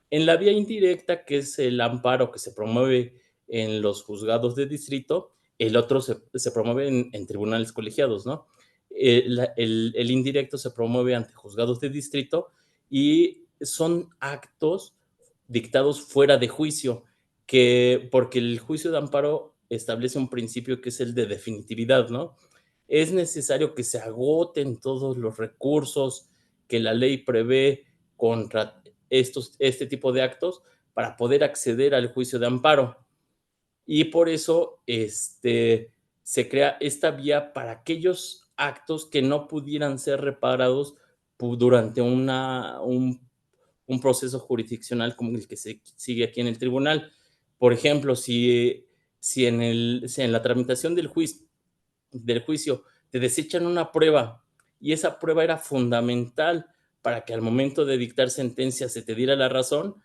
En la vía indirecta, que es el amparo que se promueve en los juzgados de distrito, el otro se promueve en tribunales colegiados, ¿no? El indirecto se promueve ante juzgados de distrito y son actos dictados fuera de juicio, porque el juicio de amparo establece un principio que es el de definitividad, ¿no? Es necesario que se agoten todos los recursos que la ley prevé contra este tipo de actos para poder acceder al juicio de amparo. Y por eso se crea esta vía para aquellos actos que no pudieran ser reparados durante un proceso jurisdiccional como el que se sigue aquí en el tribunal. Por ejemplo, si en la tramitación del juicio te desechan una prueba y esa prueba era fundamental para que al momento de dictar sentencia se te diera la razón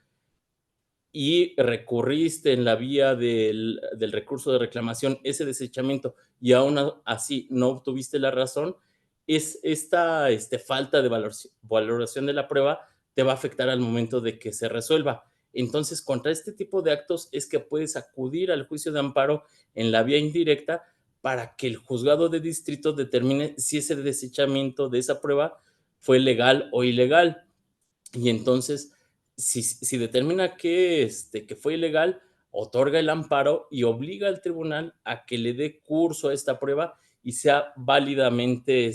y recurriste en la vía del recurso de reclamación ese desechamiento y aún así no obtuviste la razón, esta falta de valoración de la prueba te va a afectar al momento de que se resuelva. Entonces, contra este tipo de actos es que puedes acudir al juicio de amparo en la vía indirecta para que el juzgado de distrito determine si ese desechamiento de esa prueba fue legal o ilegal. Y entonces si determina que fue ilegal, otorga el amparo y obliga al tribunal a que le dé curso a esta prueba y sea válidamente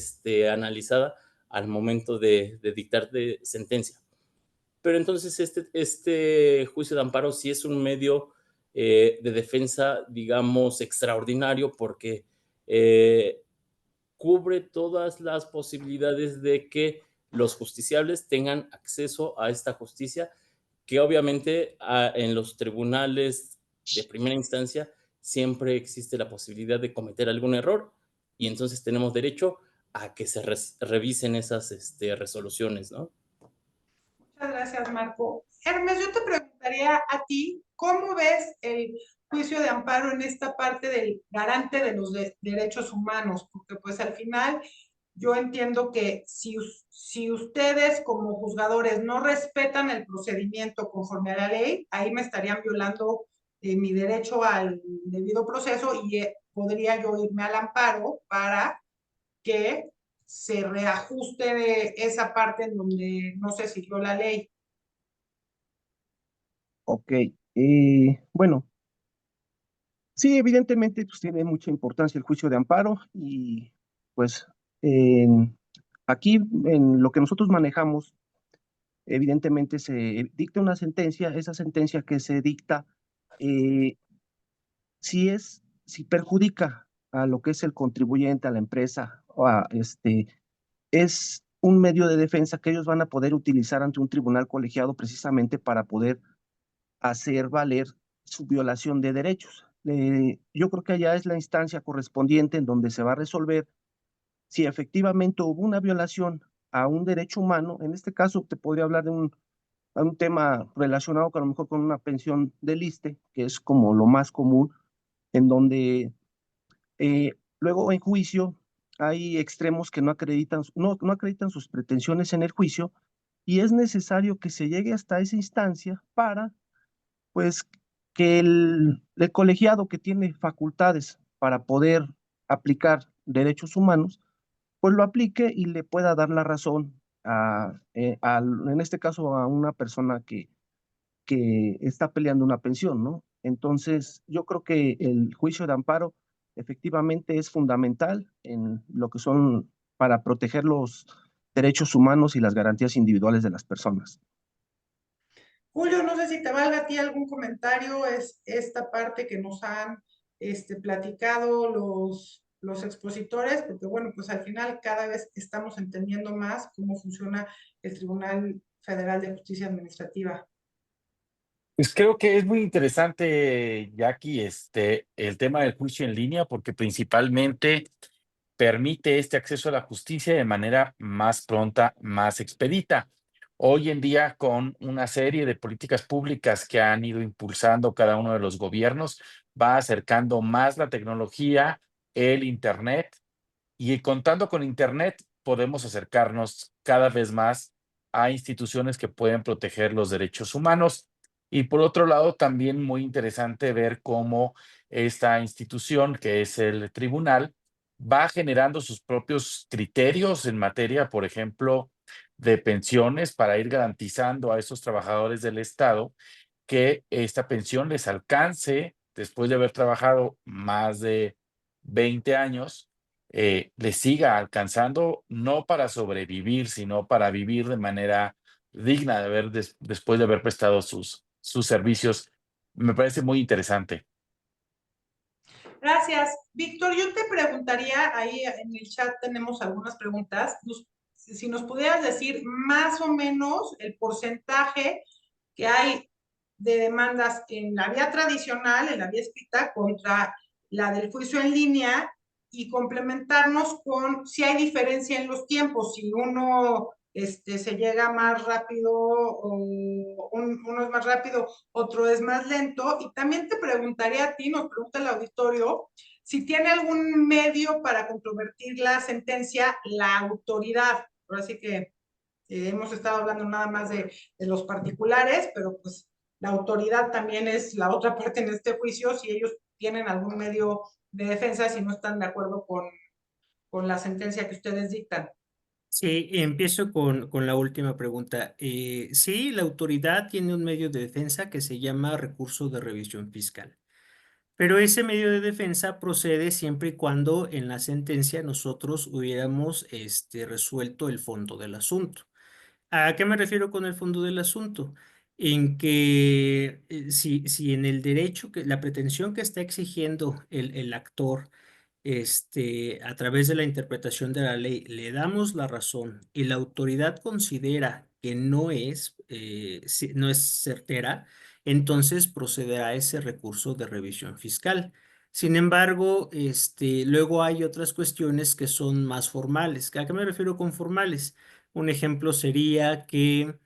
analizada al momento de dictar de sentencia. Pero entonces este juicio de amparo sí es un medio de defensa, digamos, extraordinario, porque cubre todas las posibilidades de que los justiciables tengan acceso a esta justicia, que obviamente en los tribunales de primera instancia siempre existe la posibilidad de cometer algún error, y entonces tenemos derecho a que se revisen esas resoluciones, ¿no? Muchas gracias, Marco. Hermes, yo te preguntaría a ti, ¿cómo ves el juicio de amparo en esta parte del garante de los derechos humanos? Porque pues al final yo entiendo que si ustedes como juzgadores no respetan el procedimiento conforme a la ley, ahí me estarían violando mi derecho al debido proceso y podría yo irme al amparo para que se reajuste de esa parte en donde no se siguió la ley. Ok, bueno, sí, evidentemente pues, tiene mucha importancia el juicio de amparo y pues aquí en lo que nosotros manejamos, evidentemente se dicta una sentencia, esa sentencia que se dicta, eh, si perjudica a lo que es el contribuyente, a la empresa, es un medio de defensa que ellos van a poder utilizar ante un tribunal colegiado precisamente para poder hacer valer su violación de derechos. Yo creo que allá es la instancia correspondiente en donde se va a resolver si efectivamente hubo una violación a un derecho humano. En este caso, te podría hablar de un tema relacionado con, a lo mejor con una pensión del ISSSTE, que es como lo más común, en donde luego en juicio hay extremos que no acreditan sus pretensiones en el juicio y es necesario que se llegue hasta esa instancia para pues que el colegiado que tiene facultades para poder aplicar derechos humanos, pues lo aplique y le pueda dar la razón en este caso a una persona que está peleando una pensión, ¿no? Entonces, yo creo que el juicio de amparo efectivamente es fundamental en lo que son para proteger los derechos humanos y las garantías individuales de las personas. Julio, no sé si te valga a ti algún comentario, es esta parte que nos han platicado los expositores, porque bueno, pues al final cada vez estamos entendiendo más cómo funciona el Tribunal Federal de Justicia Administrativa. Pues creo que es muy interesante, Jackie, el tema del juicio en línea, porque principalmente permite este acceso a la justicia de manera más pronta, más expedita. Hoy en día, con una serie de políticas públicas que han ido impulsando cada uno de los gobiernos, va acercando más la tecnología, el Internet, y contando con Internet podemos acercarnos cada vez más a instituciones que pueden proteger los derechos humanos. Y por otro lado, también muy interesante ver cómo esta institución, que es el tribunal, va generando sus propios criterios en materia, por ejemplo, de pensiones para ir garantizando a esos trabajadores del Estado que esta pensión les alcance después de haber trabajado más de 20 años, les siga alcanzando, no para sobrevivir, sino para vivir de manera digna de haber después de haber prestado sus servicios. Me parece muy interesante. Gracias. Víctor, yo te preguntaría, ahí en el chat tenemos algunas preguntas, si nos pudieras decir más o menos el porcentaje que hay de demandas en la vía tradicional, en la vía escrita, contra la del juicio en línea y complementarnos con si hay diferencia en los tiempos, si uno se llega más rápido o uno es más rápido, otro es más lento. Y también te preguntaría a ti, nos pregunta el auditorio, si tiene algún medio para controvertir la sentencia, la autoridad. Ahora sí que hemos estado hablando nada más de los particulares, pero pues la autoridad también es la otra parte en este juicio, si ellos tienen algún medio de defensa, si no están de acuerdo con la sentencia que ustedes dictan. Sí, empiezo con la última pregunta. Sí, la autoridad tiene un medio de defensa que se llama recurso de revisión fiscal. Pero ese medio de defensa procede siempre y cuando en la sentencia nosotros hubiéramos resuelto el fondo del asunto. ¿A qué me refiero con el fondo del asunto? En que si en el derecho, la pretensión que está exigiendo el actor a través de la interpretación de la ley, le damos la razón y la autoridad considera que no es certera, entonces procederá ese recurso de revisión fiscal. Sin embargo, luego hay otras cuestiones que son más formales. ¿A qué me refiero con formales? Un ejemplo sería que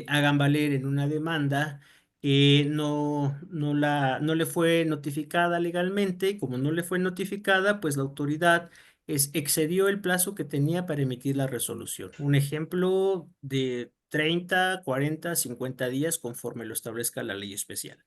hagan valer en una demanda que no le fue notificada legalmente, y como no le fue notificada, pues la autoridad excedió el plazo que tenía para emitir la resolución. Un ejemplo de 30, 40, 50 días conforme lo establezca la ley especial.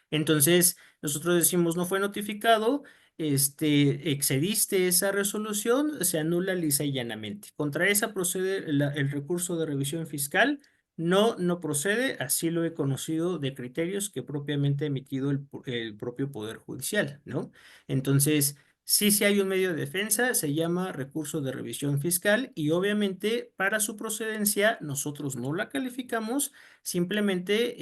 Entonces, nosotros decimos no fue notificado, excediste esa resolución, se anula lisa y llanamente. Contra esa procede el recurso de revisión fiscal. No procede, así lo he conocido de criterios que propiamente ha emitido el propio Poder Judicial, ¿no? Entonces, sí hay un medio de defensa, se llama recurso de revisión fiscal y obviamente para su procedencia nosotros no la calificamos, simplemente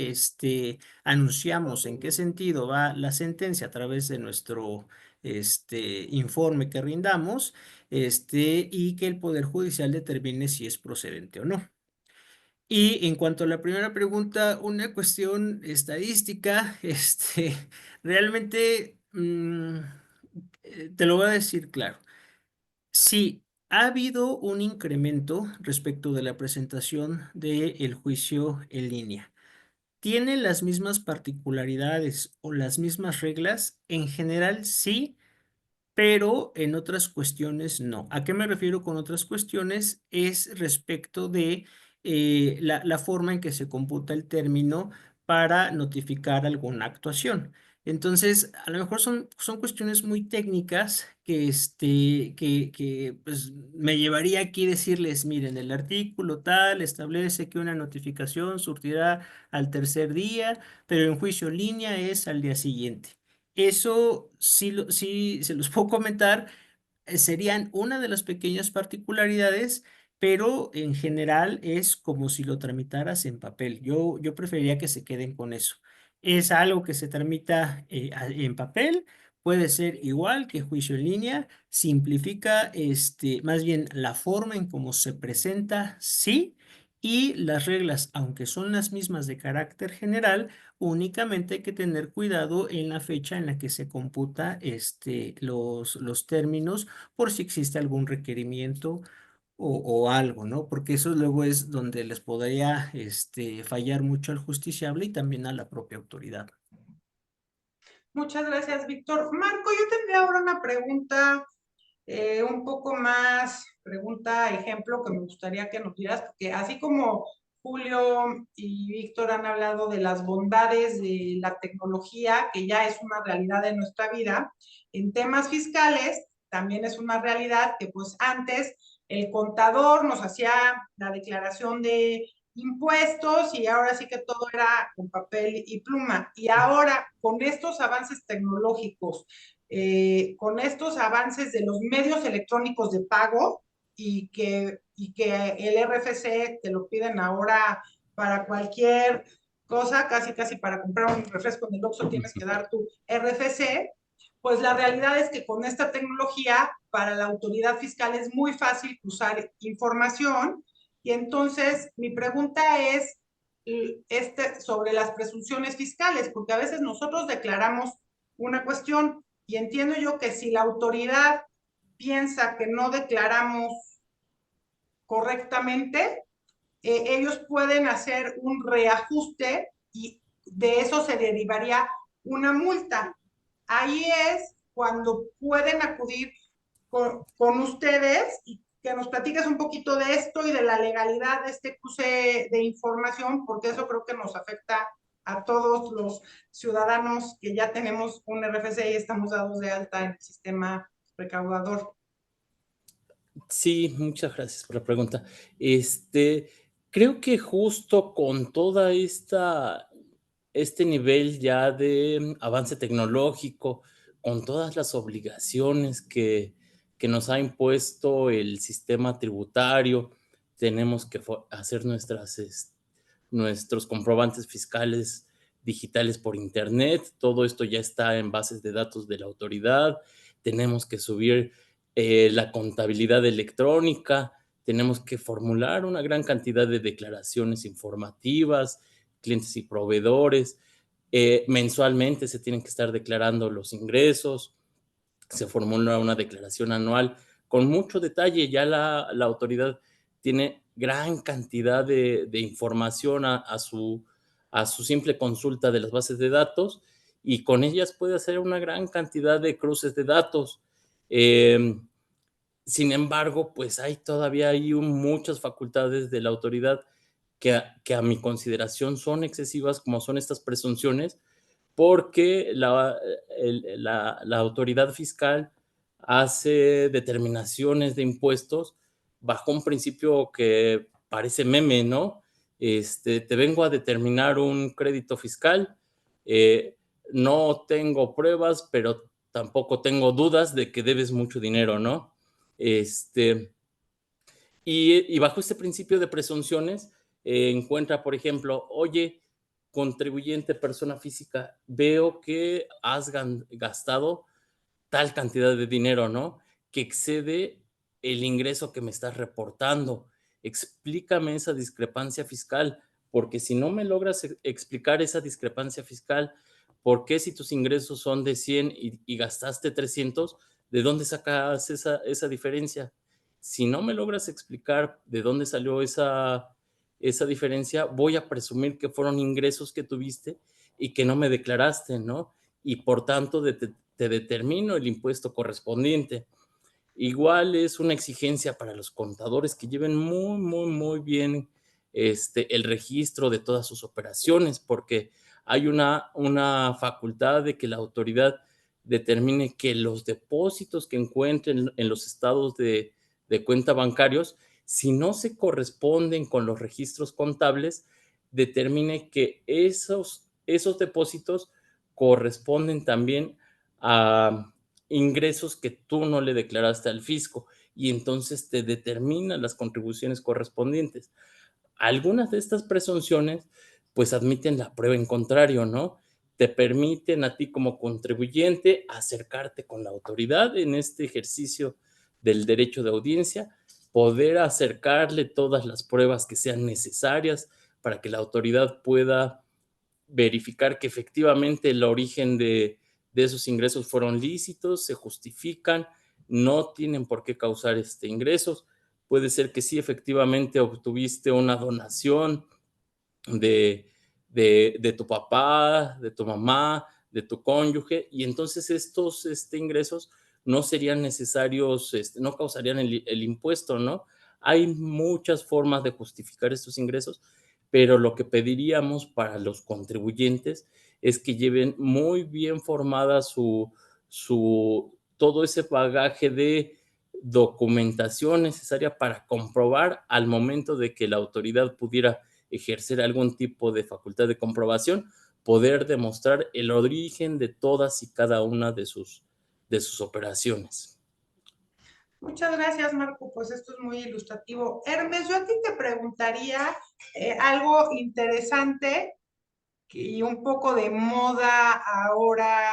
anunciamos en qué sentido va la sentencia a través de nuestro informe que rindamos, y que el Poder Judicial determine si es procedente o no. Y en cuanto a la primera pregunta, una cuestión estadística, realmente te lo voy a decir claro. Sí, ha habido un incremento respecto de la presentación del juicio en línea. ¿Tiene las mismas particularidades o las mismas reglas? En general sí, pero en otras cuestiones no. ¿A qué me refiero con otras cuestiones? Es respecto de la forma en que se computa el término para notificar alguna actuación. Entonces, a lo mejor son cuestiones muy técnicas que pues, me llevaría aquí decirles, miren, el artículo tal establece que una notificación surtirá al tercer día, pero en juicio en línea es al día siguiente. Eso sí se los puedo comentar, serían una de las pequeñas particularidades, pero en general es como si lo tramitaras en papel. Yo preferiría que se queden con eso. Es algo que se tramita en papel, puede ser igual que juicio en línea, simplifica más bien la forma en cómo se presenta, sí, y las reglas, aunque son las mismas de carácter general, únicamente hay que tener cuidado en la fecha en la que se computa los términos por si existe algún requerimiento o algo, ¿no? Porque eso luego es donde les podría fallar mucho al justiciable y también a la propia autoridad. Muchas gracias, Víctor. Marco, yo tendría ahora una pregunta un poco más, pregunta, ejemplo, que me gustaría que nos dieras, porque así como Julio y Víctor han hablado de las bondades de la tecnología, que ya es una realidad de nuestra vida, en temas fiscales también es una realidad que pues antes el contador nos hacía la declaración de impuestos y ahora sí que todo era con papel y pluma. Y ahora con estos avances tecnológicos, con estos avances de los medios electrónicos de pago y que el RFC te lo piden ahora para cualquier cosa, casi para comprar un refresco en el Oxxo tienes que dar tu RFC, pues la realidad es que con esta tecnología para la autoridad fiscal es muy fácil cruzar información y entonces mi pregunta es sobre las presunciones fiscales, porque a veces nosotros declaramos una cuestión y entiendo yo que si la autoridad piensa que no declaramos correctamente, ellos pueden hacer un reajuste y de eso se derivaría una multa. Ahí es cuando pueden acudir con ustedes y que nos platiques un poquito de esto y de la legalidad de este cruce de información, porque eso creo que nos afecta a todos los ciudadanos que ya tenemos un RFC y estamos dados de alta en el sistema recaudador. Sí, muchas gracias por la pregunta. Creo que justo con toda este nivel ya de avance tecnológico, con todas las obligaciones que nos ha impuesto el sistema tributario, tenemos que hacer nuestros comprobantes fiscales digitales por internet. Todo esto ya está en bases de datos de la autoridad. Tenemos que subir la contabilidad electrónica, tenemos que formular una gran cantidad de declaraciones informativas, clientes y proveedores. Mensualmente se tienen que estar declarando los ingresos, se formula una declaración anual con mucho detalle. Ya la autoridad tiene gran cantidad de información a su simple consulta de las bases de datos, y con ellas puede hacer una gran cantidad de cruces de datos. Eh, Sin embargo, pues hay muchas facultades de la autoridad que a mi consideración son excesivas, como son estas presunciones, porque la autoridad fiscal hace determinaciones de impuestos bajo un principio que parece meme, ¿no? Te vengo a determinar un crédito fiscal, eh, no tengo pruebas, pero tampoco tengo dudas de que debes mucho dinero, ¿no? Este, y bajo este principio de presunciones, encuentra, por ejemplo, oye, contribuyente, persona física, veo que has gastado tal cantidad de dinero, ¿no? Que excede el ingreso que me estás reportando. Explícame esa discrepancia fiscal, porque si no me logras explicar esa discrepancia fiscal, ¿por qué si tus ingresos son de 100 y gastaste 300, de dónde sacas esa diferencia? Si no me logras explicar de dónde salió esa diferencia, voy a presumir que fueron ingresos que tuviste y que no me declaraste, ¿no? Y por tanto te determino el impuesto correspondiente. Igual es una exigencia para los contadores que lleven muy, muy, muy bien el registro de todas sus operaciones, porque hay una facultad de que la autoridad determine que los depósitos que encuentren en los estados de cuenta bancarios, si no se corresponden con los registros contables, determine que esos depósitos corresponden también a ingresos que tú no le declaraste al fisco, y entonces te determina las contribuciones correspondientes. Algunas de estas presunciones pues admiten la prueba en contrario, ¿no? Te permiten a ti como contribuyente acercarte con la autoridad en este ejercicio del derecho de audiencia, poder acercarle todas las pruebas que sean necesarias para que la autoridad pueda verificar que efectivamente el origen de esos ingresos fueron lícitos, se justifican, no tienen por qué causar ingresos. Puede ser que sí, efectivamente obtuviste una donación de, de tu papá, de tu mamá, de tu cónyuge, y entonces estos ingresos no serían necesarios, no causarían el impuesto, ¿no? Hay muchas formas de justificar estos ingresos, pero lo que pediríamos para los contribuyentes es que lleven muy bien formada todo ese bagaje de documentación necesaria para comprobar al momento de que la autoridad pudiera ejercer algún tipo de facultad de comprobación, poder demostrar el origen de todas y cada una de sus operaciones. Muchas gracias, Marco. Pues esto es muy ilustrativo. Hermes, yo a ti te preguntaría algo interesante y un poco de moda ahora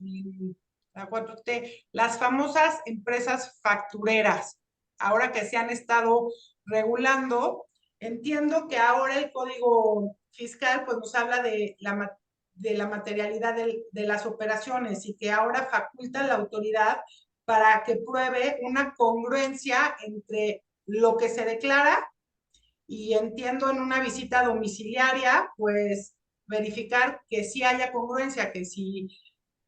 en la 4T, las famosas empresas factureras. Ahora que se han estado regulando, entiendo que ahora el Código Fiscal pues nos habla de la materialidad de las operaciones y que ahora faculta la autoridad para que pruebe una congruencia entre lo que se declara, y entiendo en una visita domiciliaria, pues verificar que sí haya congruencia, que si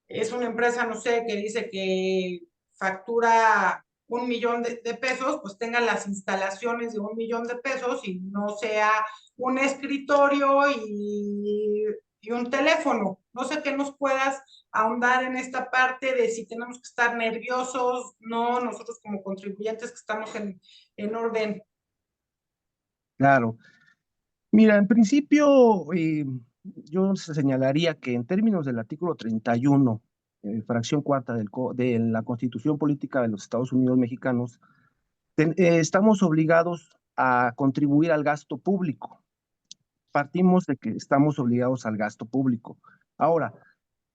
es una empresa, no sé, que dice que factura 1 millón de pesos, pues tenga las instalaciones de 1 millón de pesos y no sea un escritorio y y un teléfono. No sé qué nos puedas ahondar en esta parte de si tenemos que estar nerviosos, no, nosotros como contribuyentes que estamos en orden. Claro. Mira, en principio, yo señalaría que en términos del artículo 31, fracción cuarta de la Constitución Política de los Estados Unidos Mexicanos, estamos obligados a contribuir al gasto público. Partimos de que estamos obligados al gasto público. Ahora,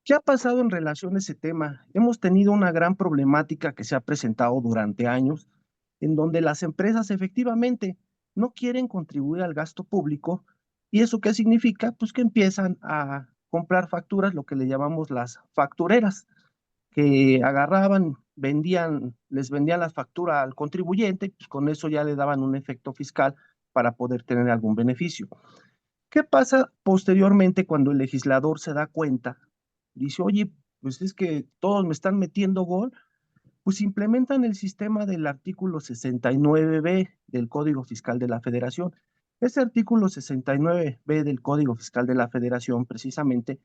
¿qué ha pasado en relación a ese tema? Hemos tenido una gran problemática que se ha presentado durante años, en donde las empresas efectivamente no quieren contribuir al gasto público. ¿Y eso qué significa? Pues que empiezan a comprar facturas, lo que le llamamos las factureras, que agarraban, les vendían la factura al contribuyente, pues con eso ya le daban un efecto fiscal para poder tener algún beneficio. ¿Qué pasa posteriormente cuando el legislador se da cuenta? Dice, oye, pues es que todos me están metiendo gol, pues implementan el sistema del artículo 69B del Código Fiscal de la Federación. Ese artículo 69B del Código Fiscal de la Federación precisamente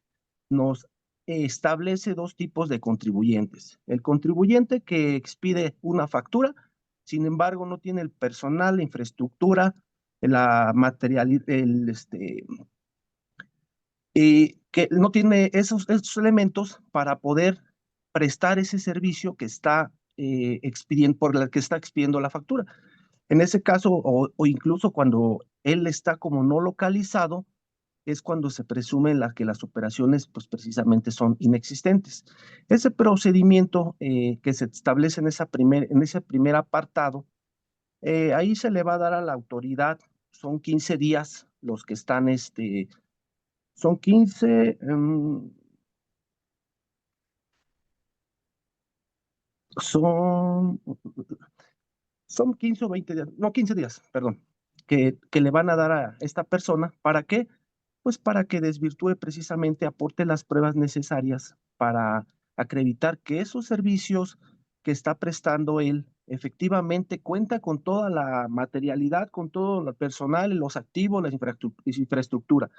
nos establece dos tipos de contribuyentes. El contribuyente que expide una factura, sin embargo, no tiene el personal, la infraestructura, la materialidad, que no tiene esos elementos para poder prestar ese servicio que está por el que está expidiendo la factura. En ese caso, o incluso cuando él está como no localizado, es cuando se presume que las operaciones pues precisamente son inexistentes. Ese procedimiento que se establece en ese primer apartado, ahí se le va a dar a la autoridad, son 15 días los que están, son 15, son, son 15 o 20 días, no, 15 días, perdón, que le van a dar a esta persona. ¿Para qué? Pues para que desvirtúe precisamente, aporte las pruebas necesarias para acreditar que esos servicios que está prestando él efectivamente cuenta con toda la materialidad, con todo el personal, los activos, la infraestructura.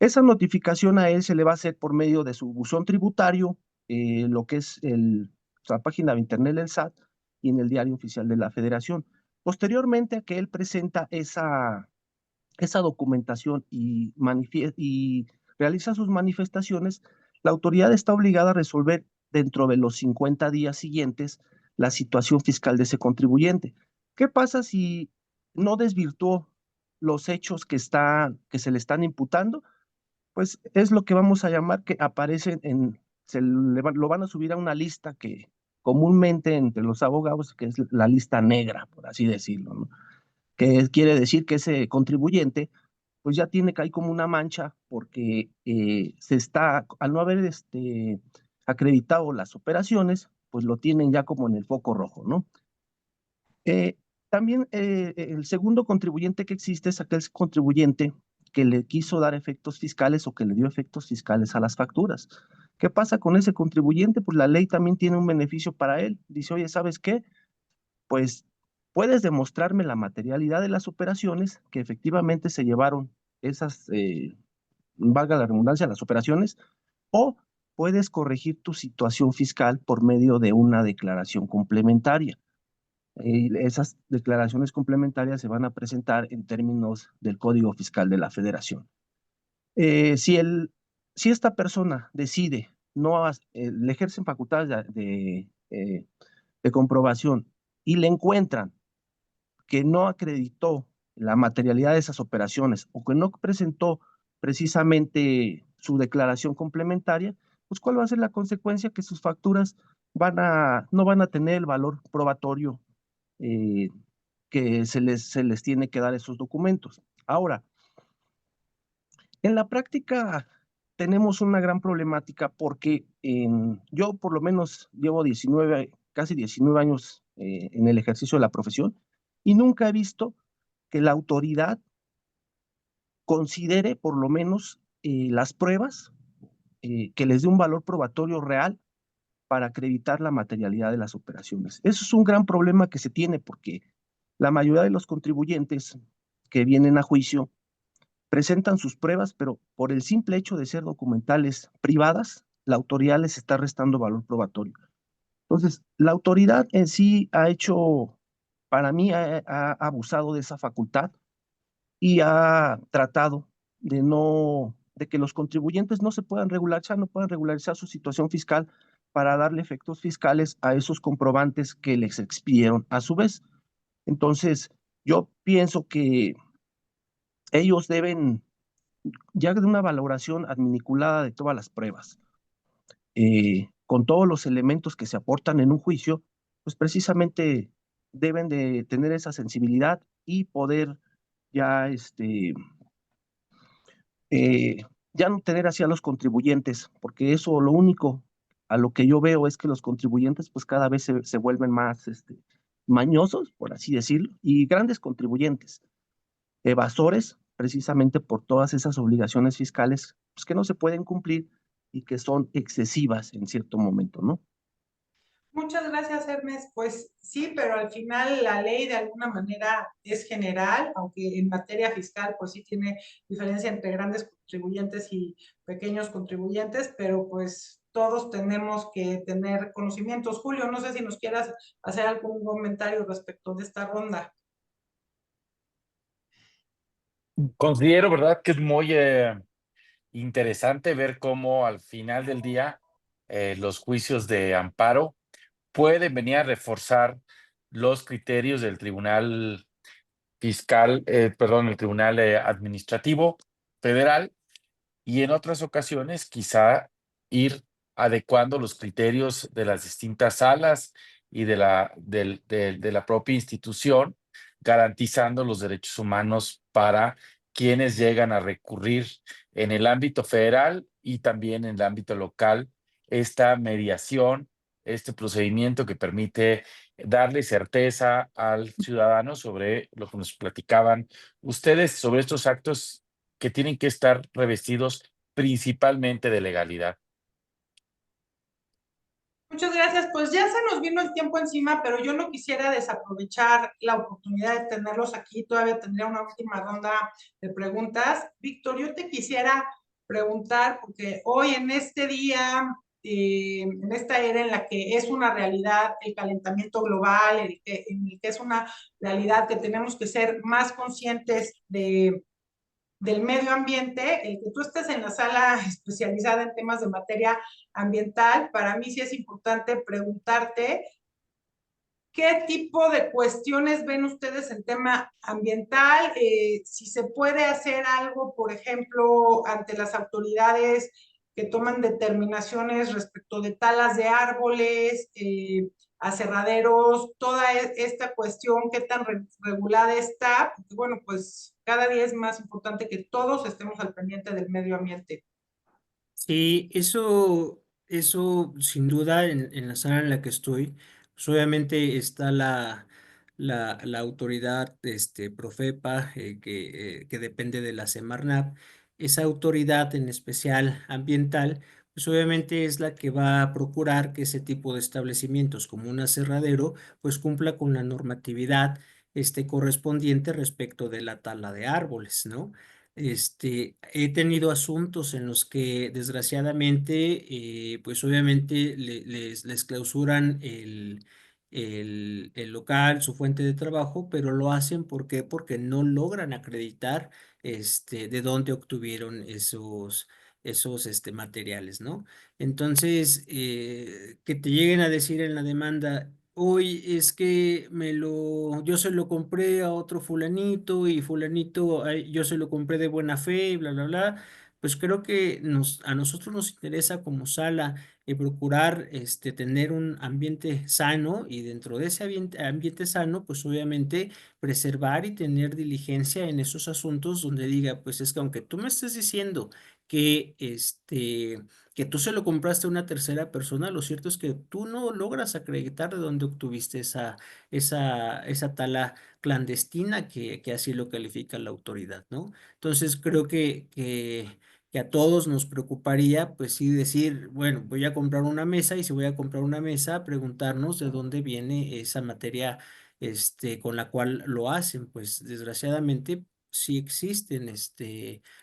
Esa notificación a él se le va a hacer por medio de su buzón tributario, lo que es la página de internet del SAT y en el Diario Oficial de la Federación. Posteriormente a que él presenta esa documentación y realiza sus manifestaciones, la autoridad está obligada a resolver dentro de los 50 días siguientes la situación fiscal de ese contribuyente. ¿Qué pasa si no desvirtuó los hechos que se le están imputando? Pues es lo que vamos a llamar que aparece lo van a subir a una lista que comúnmente entre los abogados, que es la lista negra, por así decirlo, ¿no? Que quiere decir que ese contribuyente pues ya tiene que hay como una mancha porque al no haber acreditado las operaciones, pues lo tienen ya como en el foco rojo, ¿no? También el segundo contribuyente que existe es aquel contribuyente que le quiso dar efectos fiscales o que le dio efectos fiscales a las facturas. ¿Qué pasa con ese contribuyente? Pues la ley también tiene un beneficio para él. Dice, oye, ¿sabes qué? Pues puedes demostrarme la materialidad de las operaciones que efectivamente se llevaron esas, valga la redundancia, las operaciones, o puedes corregir tu situación fiscal por medio de una declaración complementaria. Esas declaraciones complementarias se van a presentar en términos del Código Fiscal de la Federación. Si esta persona decide le ejercen facultades de comprobación y le encuentran que no acreditó la materialidad de esas operaciones o que no presentó precisamente su declaración complementaria, pues ¿cuál va a ser la consecuencia? Que sus facturas no van a tener el valor probatorio que se les tiene que dar esos documentos. Ahora, en la práctica tenemos una gran problemática porque yo por lo menos llevo casi 19 años en el ejercicio de la profesión y nunca he visto que la autoridad considere por lo menos las pruebas que les dé un valor probatorio real para acreditar la materialidad de las operaciones. Eso es un gran problema que se tiene porque la mayoría de los contribuyentes que vienen a juicio presentan sus pruebas, pero por el simple hecho de ser documentales privadas, la autoridad les está restando valor probatorio. Entonces, la autoridad en sí ha hecho, para mí, ha abusado de esa facultad y ha tratado de que los contribuyentes no se puedan regularizar, no puedan regularizar su situación fiscal para darle efectos fiscales a esos comprobantes que les expidieron a su vez. Entonces, yo pienso que ellos deben, ya de una valoración adminiculada de todas las pruebas, con todos los elementos que se aportan en un juicio, pues precisamente deben de tener esa sensibilidad y poder ya, eh, ya no tener así a los contribuyentes, porque eso lo único a lo que yo veo es que los contribuyentes pues cada vez se vuelven más mañosos, por así decirlo, y grandes contribuyentes, evasores, precisamente por todas esas obligaciones fiscales pues, que no se pueden cumplir y que son excesivas en cierto momento, ¿no? Muchas gracias, Hermes. Pues sí, pero al final la ley de alguna manera es general, aunque en materia fiscal pues sí tiene diferencia entre grandes contribuyentes y pequeños contribuyentes, pero pues todos tenemos que tener conocimientos. Julio, no sé si nos quieras hacer algún comentario respecto de esta ronda. Considero, ¿verdad?, que es muy interesante ver cómo al final del día los juicios de amparo pueden venir a reforzar los criterios del Tribunal Fiscal, perdón, el Tribunal Administrativo Federal, y en otras ocasiones quizá ir adecuando los criterios de las distintas salas y de la propia institución, garantizando los derechos humanos para quienes llegan a recurrir en el ámbito federal y también en el ámbito local esta mediación, este procedimiento que permite darle certeza al ciudadano sobre lo que nos platicaban ustedes, sobre estos actos que tienen que estar revestidos principalmente de legalidad. Muchas gracias. Pues ya se nos vino el tiempo encima, pero yo no quisiera desaprovechar la oportunidad de tenerlos aquí. Todavía tendría una última ronda de preguntas. Víctor, yo te quisiera preguntar, porque hoy en este día, en esta era en la que es una realidad el calentamiento global, en el que es una realidad que tenemos que ser más conscientes del medio ambiente, el que tú estés en la sala especializada en temas de materia ambiental, para mí sí es importante preguntarte qué tipo de cuestiones ven ustedes en tema ambiental, si se puede hacer algo, por ejemplo, ante las autoridades que toman determinaciones respecto de talas de árboles, aserraderos, toda esta cuestión, qué tan regulada está, porque bueno, pues cada día es más importante que todos estemos al pendiente del medio ambiente. Sí, eso sin duda en la sala en la que estoy, pues obviamente está la autoridad, Profepa, que depende de la Semarnat. Esa autoridad en especial ambiental, pues obviamente es la que va a procurar que ese tipo de establecimientos como un aserradero, pues cumpla con la normatividad, correspondiente respecto de la tala de árboles, ¿no? He tenido asuntos en los que desgraciadamente, pues obviamente les clausuran el local, su fuente de trabajo, pero lo hacen ¿por qué? Porque no logran acreditar de dónde obtuvieron esos materiales, ¿no? Entonces, que te lleguen a decir en la demanda, hoy es que yo se lo compré a otro fulanito y fulanito, ay, yo se lo compré de buena fe y bla, bla, bla. Pues creo que a nosotros nos interesa como sala procurar tener un ambiente sano y dentro de ese ambiente sano, pues obviamente preservar y tener diligencia en esos asuntos donde diga, pues es que aunque tú me estés diciendo que que tú se lo compraste a una tercera persona, lo cierto es que tú no logras acreditar de dónde obtuviste esa tala clandestina que así lo califica la autoridad, ¿no? Entonces creo que a todos nos preocuparía, pues sí, decir, bueno, voy a comprar una mesa y si voy a comprar una mesa, preguntarnos de dónde viene esa materia, con la cual lo hacen. Pues desgraciadamente sí existen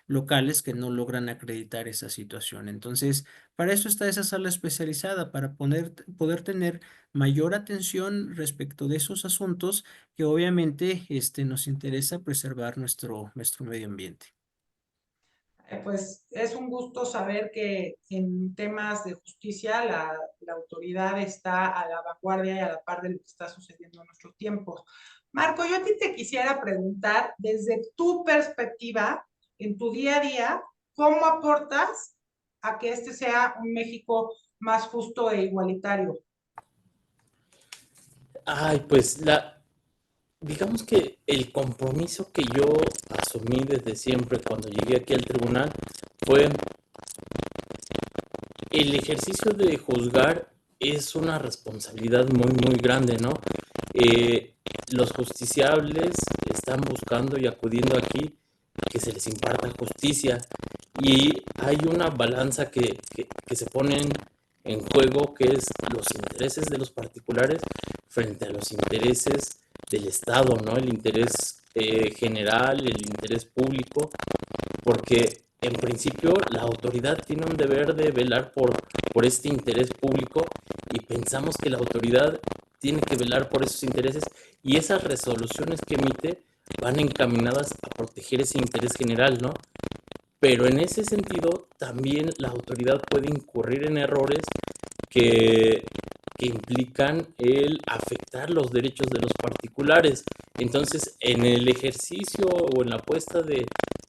locales que no logran acreditar esa situación. Entonces, para eso está esa sala especializada, para poder tener mayor atención respecto de esos asuntos que obviamente nos interesa preservar nuestro medio ambiente. Pues es un gusto saber que en temas de justicia la autoridad está a la vanguardia y a la par de lo que está sucediendo en nuestros tiempos. Marco, yo a ti te quisiera preguntar, desde tu perspectiva, en tu día a día, ¿cómo aportas a que este sea un México más justo e igualitario? Ay, pues digamos que el compromiso que yo asumí desde siempre cuando llegué aquí al tribunal fue el ejercicio de juzgar es una responsabilidad muy, muy grande, ¿no? Los justiciables están buscando y acudiendo aquí que se les imparta justicia y hay una balanza que se pone en juego que es los intereses de los particulares frente a los intereses del Estado, ¿no? El interés general, el interés público, porque en principio la autoridad tiene un deber de velar por este interés público y pensamos que la autoridad tiene que velar por esos intereses y esas resoluciones que emite van encaminadas a proteger ese interés general, ¿no? Pero en ese sentido también la autoridad puede incurrir en errores que, que implican el afectar los derechos de los particulares. Entonces, en el ejercicio o en la puesta de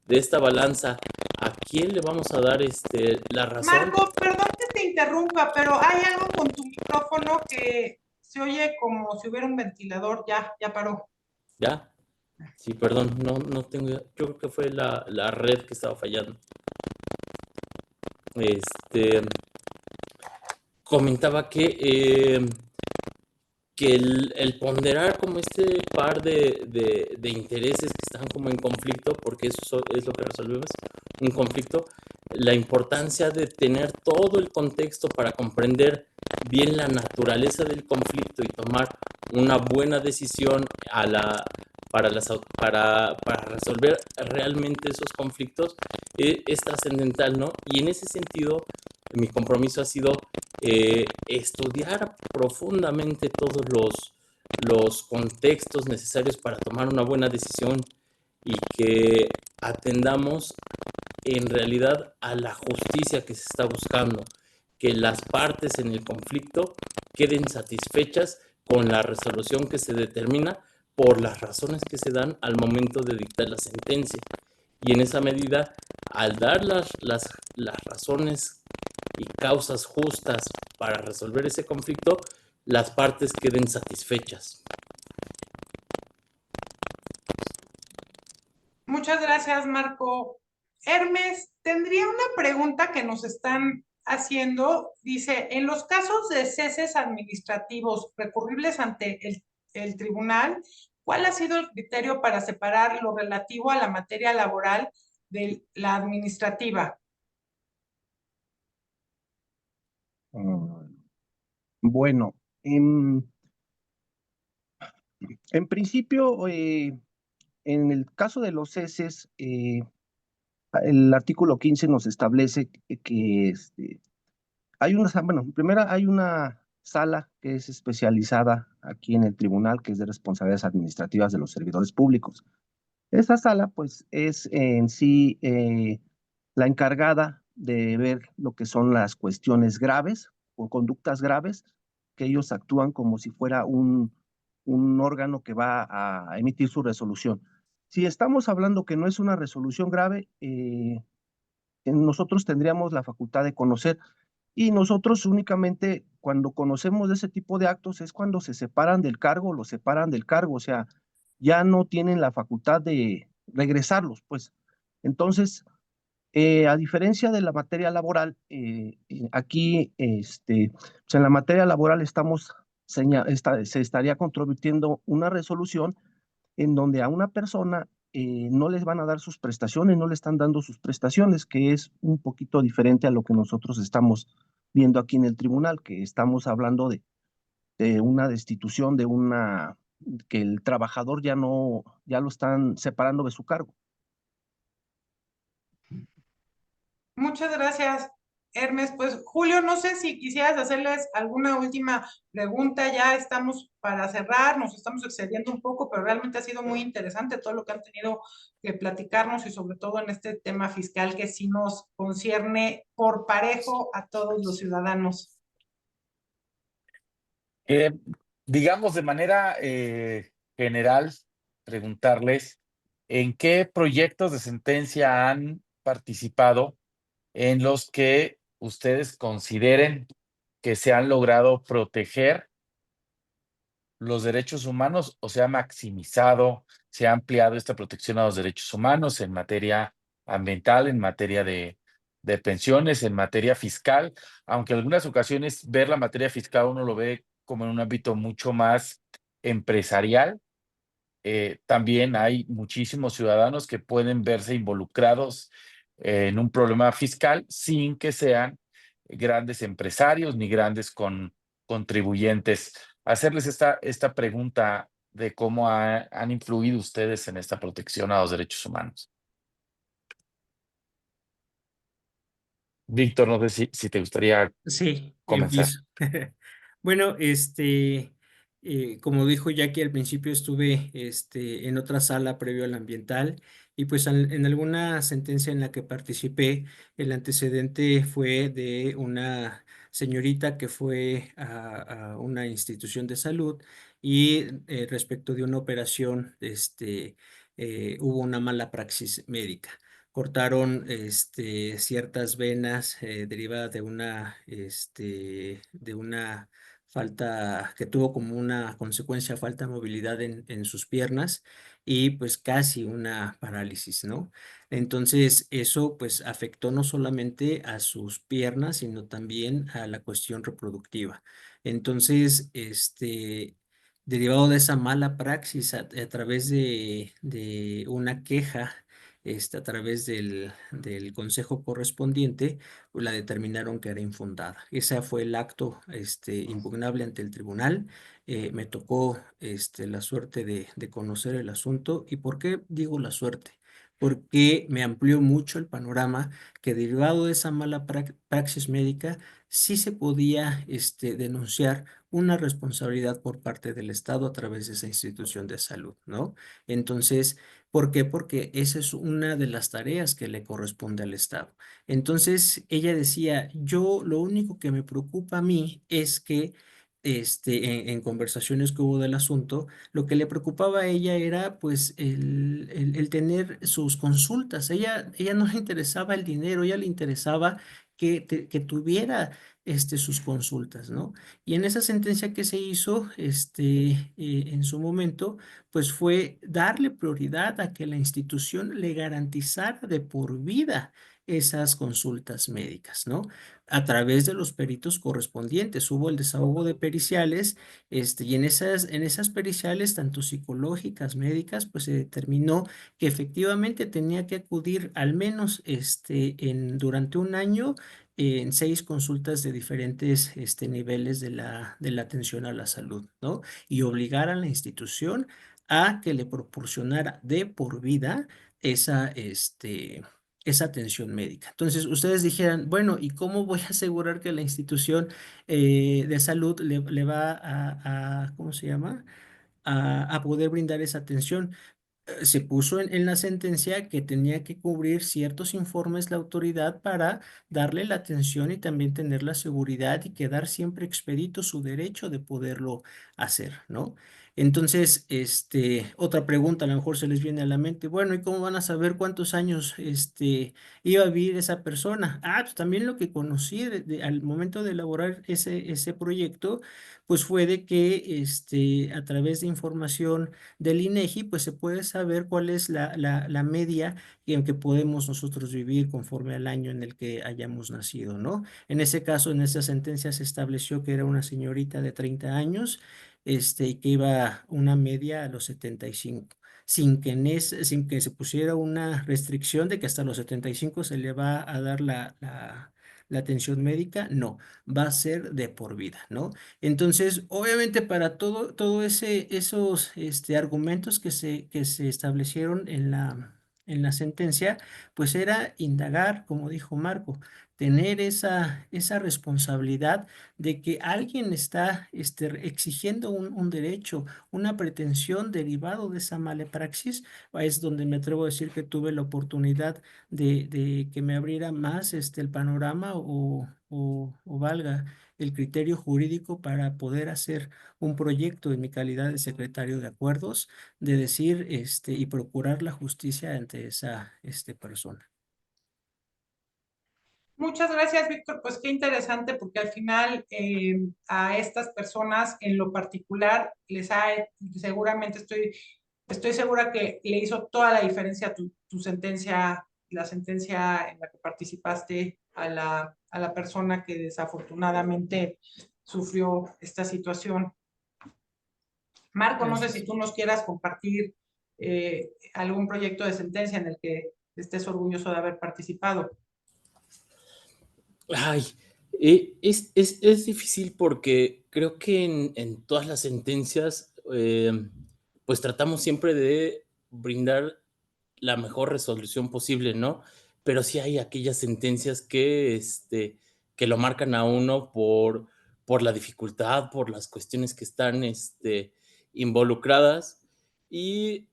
esta balanza, ¿a quién le vamos a dar la razón? Marco, perdón que te interrumpa, pero hay algo con tu micrófono que se oye como si hubiera un ventilador. Ya paró. ¿Ya? Sí, perdón, no tengo, yo creo que fue la red que estaba fallando. Comentaba que el ponderar como este par de intereses que están como en conflicto, porque eso es lo que resolvemos, un conflicto, la importancia de tener todo el contexto para comprender bien la naturaleza del conflicto y tomar una buena decisión para resolver realmente esos conflictos es trascendental, ¿no? Y en ese sentido, mi compromiso ha sido estudiar profundamente todos los contextos necesarios para tomar una buena decisión y que atendamos en realidad a la justicia que se está buscando, que las partes en el conflicto queden satisfechas con la resolución que se determina por las razones que se dan al momento de dictar la sentencia. Y en esa medida, al dar las razones y causas justas para resolver ese conflicto, las partes queden satisfechas. Muchas gracias, Marco. Hermes, tendría una pregunta que nos están haciendo. Dice, en los casos de ceses administrativos recurribles ante el tribunal, ¿cuál ha sido el criterio para separar lo relativo a la materia laboral de la administrativa? Bueno, en principio, en el caso de los ceses, el artículo 15 nos establece que hay primero hay una sala que es especializada aquí en el tribunal, que es de responsabilidades administrativas de los servidores públicos. Esa sala, pues, es en sí la encargada de ver lo que son las cuestiones graves o conductas graves, que ellos actúan como si fuera un órgano que va a emitir su resolución. Si estamos hablando que no es una resolución grave, nosotros tendríamos la facultad de conocer y nosotros únicamente cuando conocemos de ese tipo de actos es cuando se separan del cargo, los separan del cargo, o sea, ya no tienen la facultad de regresarlos, pues. Entonces, a diferencia de la materia laboral, aquí, pues en la materia laboral se estaría controvirtiendo una resolución en donde a una persona no les van a dar sus prestaciones, no le están dando sus prestaciones, que es un poquito diferente a lo que nosotros estamos viendo aquí en el tribunal, que estamos hablando de una destitución, que el trabajador ya lo están separando de su cargo. Muchas gracias, Hermes. Pues Julio, no sé si quisieras hacerles alguna última pregunta. Ya estamos para cerrar, nos estamos excediendo un poco, pero realmente ha sido muy interesante todo lo que han tenido que platicarnos y sobre todo en este tema fiscal que sí nos concierne por parejo a todos los ciudadanos. Eh, digamos de manera general, preguntarles en qué proyectos de sentencia han participado en los que ustedes consideren que se han logrado proteger los derechos humanos o se ha maximizado, se ha ampliado esta protección a los derechos humanos en materia ambiental, en materia de pensiones, en materia fiscal, aunque en algunas ocasiones ver la materia fiscal uno lo ve como en un ámbito mucho más empresarial. También hay muchísimos ciudadanos que pueden verse involucrados en un problema fiscal sin que sean grandes empresarios ni grandes contribuyentes. Hacerles esta pregunta de cómo han influido ustedes en esta protección a los derechos humanos. Víctor, no sé si te gustaría Sí, comenzar. empiezo. Bueno, como dijo Jackie al principio, estuve en otra sala previo al ambiental y pues en alguna sentencia en la que participé, el antecedente fue de una señorita que fue a una institución de salud y respecto de una operación, hubo una mala praxis médica. Cortaron ciertas venas derivadas de una falta que tuvo como una consecuencia falta de movilidad en sus piernas y pues casi una parálisis, ¿no? Entonces eso pues afectó no solamente a sus piernas, sino también a la cuestión reproductiva. Entonces, derivado de esa mala praxis a través de una queja, a través del consejo correspondiente, pues, la determinaron que era infundada. Ese fue el acto impugnable ante el tribunal. Me tocó la suerte de conocer el asunto. ¿Y por qué digo la suerte? Porque me amplió mucho el panorama que derivado de esa mala praxis médica sí se podía denunciar una responsabilidad por parte del Estado a través de esa institución de salud, ¿no? Entonces, ¿por qué? Porque esa es una de las tareas que le corresponde al Estado. Entonces, ella decía, yo lo único que me preocupa a mí es que en conversaciones que hubo del asunto, lo que le preocupaba a ella era pues el tener sus consultas. Ella no le interesaba el dinero, ella le interesaba que tuviera sus consultas, ¿no? Y en esa sentencia que se hizo en su momento, pues fue darle prioridad a que la institución le garantizara de por vida esas consultas médicas, ¿no? A través de los peritos correspondientes. Hubo el desahogo de periciales, y en esas periciales, tanto psicológicas, médicas, pues se determinó que efectivamente tenía que acudir al menos durante un año en 6 consultas de diferentes niveles de la atención a la salud, ¿no? Y obligar a la institución a que le proporcionara de por vida esa atención médica. Entonces, ustedes dijeran, bueno, ¿y cómo voy a asegurar que la institución de salud le va ¿cómo se llama? A poder brindar esa atención? Se puso en la sentencia que tenía que cubrir ciertos informes la autoridad para darle la atención y también tener la seguridad y quedar siempre expedito su derecho de poderlo hacer, ¿no? Entonces, otra pregunta a lo mejor se les viene a la mente, bueno, ¿y cómo van a saber cuántos años iba a vivir esa persona? Pues también lo que conocí al momento de elaborar ese proyecto, pues fue de que a través de información del INEGI, pues se puede saber cuál es la media en que podemos nosotros vivir conforme al año en el que hayamos nacido, ¿no? En ese caso, en esa sentencia se estableció que era una señorita de 30 años, y que iba una media a los 75, sin que se pusiera una restricción de que hasta los 75 se le va a dar la atención médica, no, va a ser de por vida, ¿no? Entonces, obviamente para todo esos argumentos que se establecieron en la sentencia, pues era indagar, como dijo Marco, tener esa responsabilidad de que alguien está exigiendo un derecho, una pretensión derivado de esa mala praxis. Es donde me atrevo a decir que tuve la oportunidad de que me abriera más el panorama o valga el criterio jurídico para poder hacer un proyecto en mi calidad de secretario de acuerdos, de decir y procurar la justicia ante esa persona. Muchas gracias, Víctor. Pues qué interesante, porque al final a estas personas en lo particular seguramente estoy segura que le hizo toda la diferencia tu sentencia, la sentencia en la que participaste a la persona que desafortunadamente sufrió esta situación. Marco, no sé si tú nos quieras compartir algún proyecto de sentencia en el que estés orgulloso de haber participado. Ay, es difícil porque creo que en todas las sentencias, pues tratamos siempre de brindar la mejor resolución posible, ¿no? Pero sí hay aquellas sentencias que lo marcan a uno por la dificultad, por las cuestiones que están involucradas. Y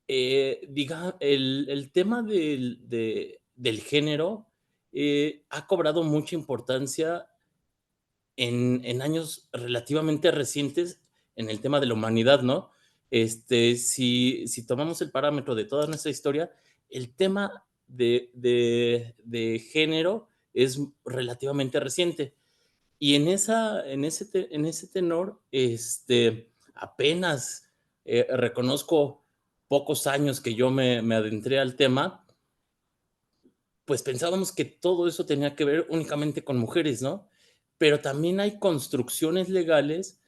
el tema del género ha cobrado mucha importancia en años relativamente recientes en el tema de la humanidad, ¿no? Si tomamos el parámetro de toda nuestra historia, el tema de género es relativamente reciente. Y en ese tenor, apenas reconozco pocos años que yo me adentré al tema, pues pensábamos que todo eso tenía que ver únicamente con mujeres, ¿no? Pero también hay construcciones legales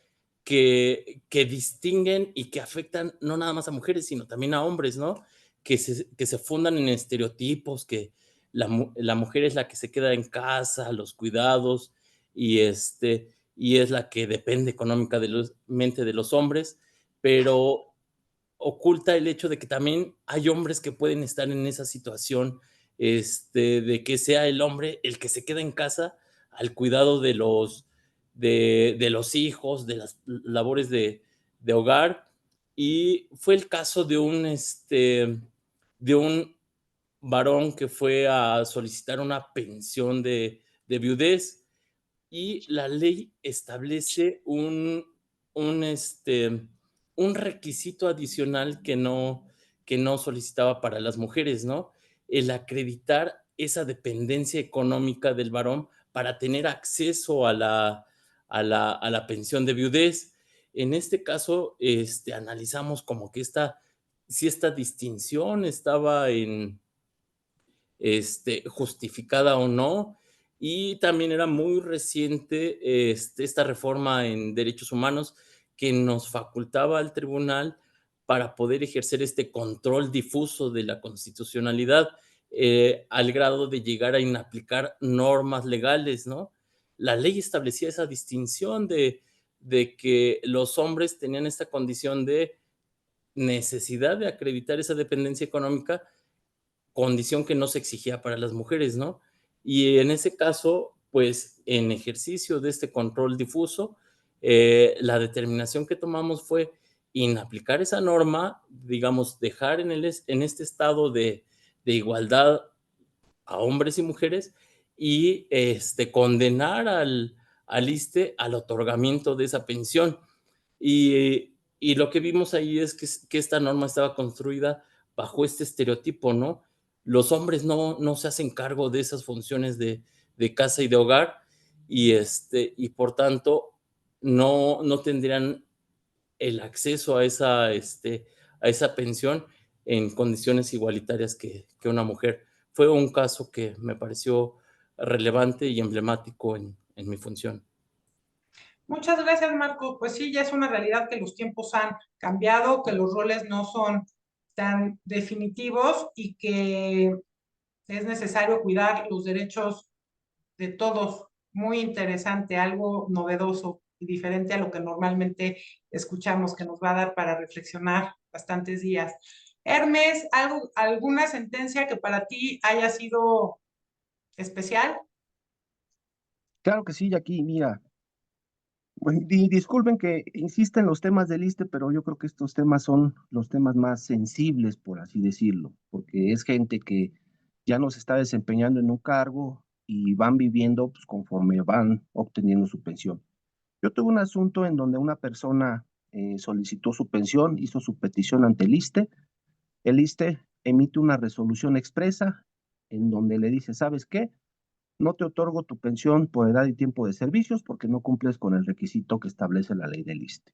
que distinguen y que afectan no nada más a mujeres, sino también a hombres, ¿no? Que se fundan en estereotipos, que la mujer es la que se queda en casa, los cuidados, y, y es la que depende económicamente de los hombres, pero oculta el hecho de que también hay hombres que pueden estar en esa situación, de que sea el hombre el que se queda en casa al cuidado de los hijos, de las labores de hogar. Y fue el caso de un varón que fue a solicitar una pensión de viudez, y la ley establece un, este, un requisito adicional que no solicitaba para las mujeres, ¿no? El acreditar esa dependencia económica del varón para tener acceso a la pensión de viudez. En este caso, analizamos como que si esta distinción estaba justificada o no. Y también era muy reciente esta reforma en derechos humanos que nos facultaba al tribunal para poder ejercer este control difuso de la constitucionalidad, al grado de llegar a inaplicar normas legales, ¿no? La ley establecía esa distinción de que los hombres tenían esta condición de necesidad de acreditar esa dependencia económica, condición que no se exigía para las mujeres, ¿no? Y en ese caso, pues en ejercicio de este control difuso, la determinación que tomamos fue inaplicar esa norma, digamos, dejar en este estado de igualdad a hombres y mujeres, y condenar al ISSSTE al otorgamiento de esa pensión. Y lo que vimos ahí es que esta norma estaba construida bajo este estereotipo, ¿no? Los hombres no se hacen cargo de esas funciones de casa y de hogar, y por tanto no tendrían el acceso a esa pensión en condiciones igualitarias que una mujer. Fue un caso que me pareció relevante y emblemático en mi función. Muchas gracias, Marco. Pues sí, ya es una realidad que los tiempos han cambiado, que los roles no son tan definitivos y que es necesario cuidar los derechos de todos. Muy interesante, algo novedoso y diferente a lo que normalmente escuchamos, que nos va a dar para reflexionar bastantes días. Hermes, ¿alguna sentencia que para ti haya sido especial? Claro que sí, Jackie, mira, disculpen que insista en los temas del ISSSTE, pero yo creo que estos temas son los temas más sensibles, por así decirlo, porque es gente que ya no se está desempeñando en un cargo y van viviendo pues, conforme van obteniendo su pensión. Yo tuve un asunto en donde una persona solicitó su pensión, hizo su petición ante el ISSSTE. El ISSSTE emite una resolución expresa en donde le dice, ¿sabes qué? No te otorgo tu pensión por edad y tiempo de servicios porque no cumples con el requisito que establece la ley del ISSSTE.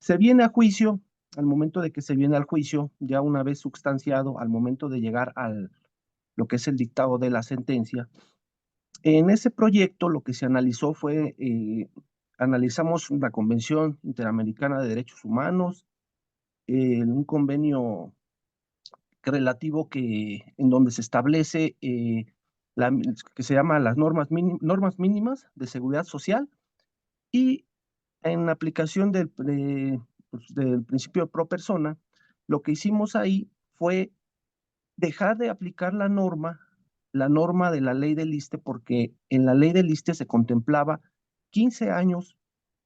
Se viene a juicio, al momento de que se viene al juicio, ya una vez substanciado, al momento de llegar al lo que es el dictado de la sentencia, en ese proyecto lo que se analizó fue, analizamos la Convención Interamericana de Derechos Humanos, un convenio relativo en donde se establece que se llama las normas mínimas de seguridad social y en aplicación del principio pro persona, lo que hicimos ahí fue dejar de aplicar la norma de la ley del ISSSTE, porque en la ley del ISSSTE se contemplaba 15 años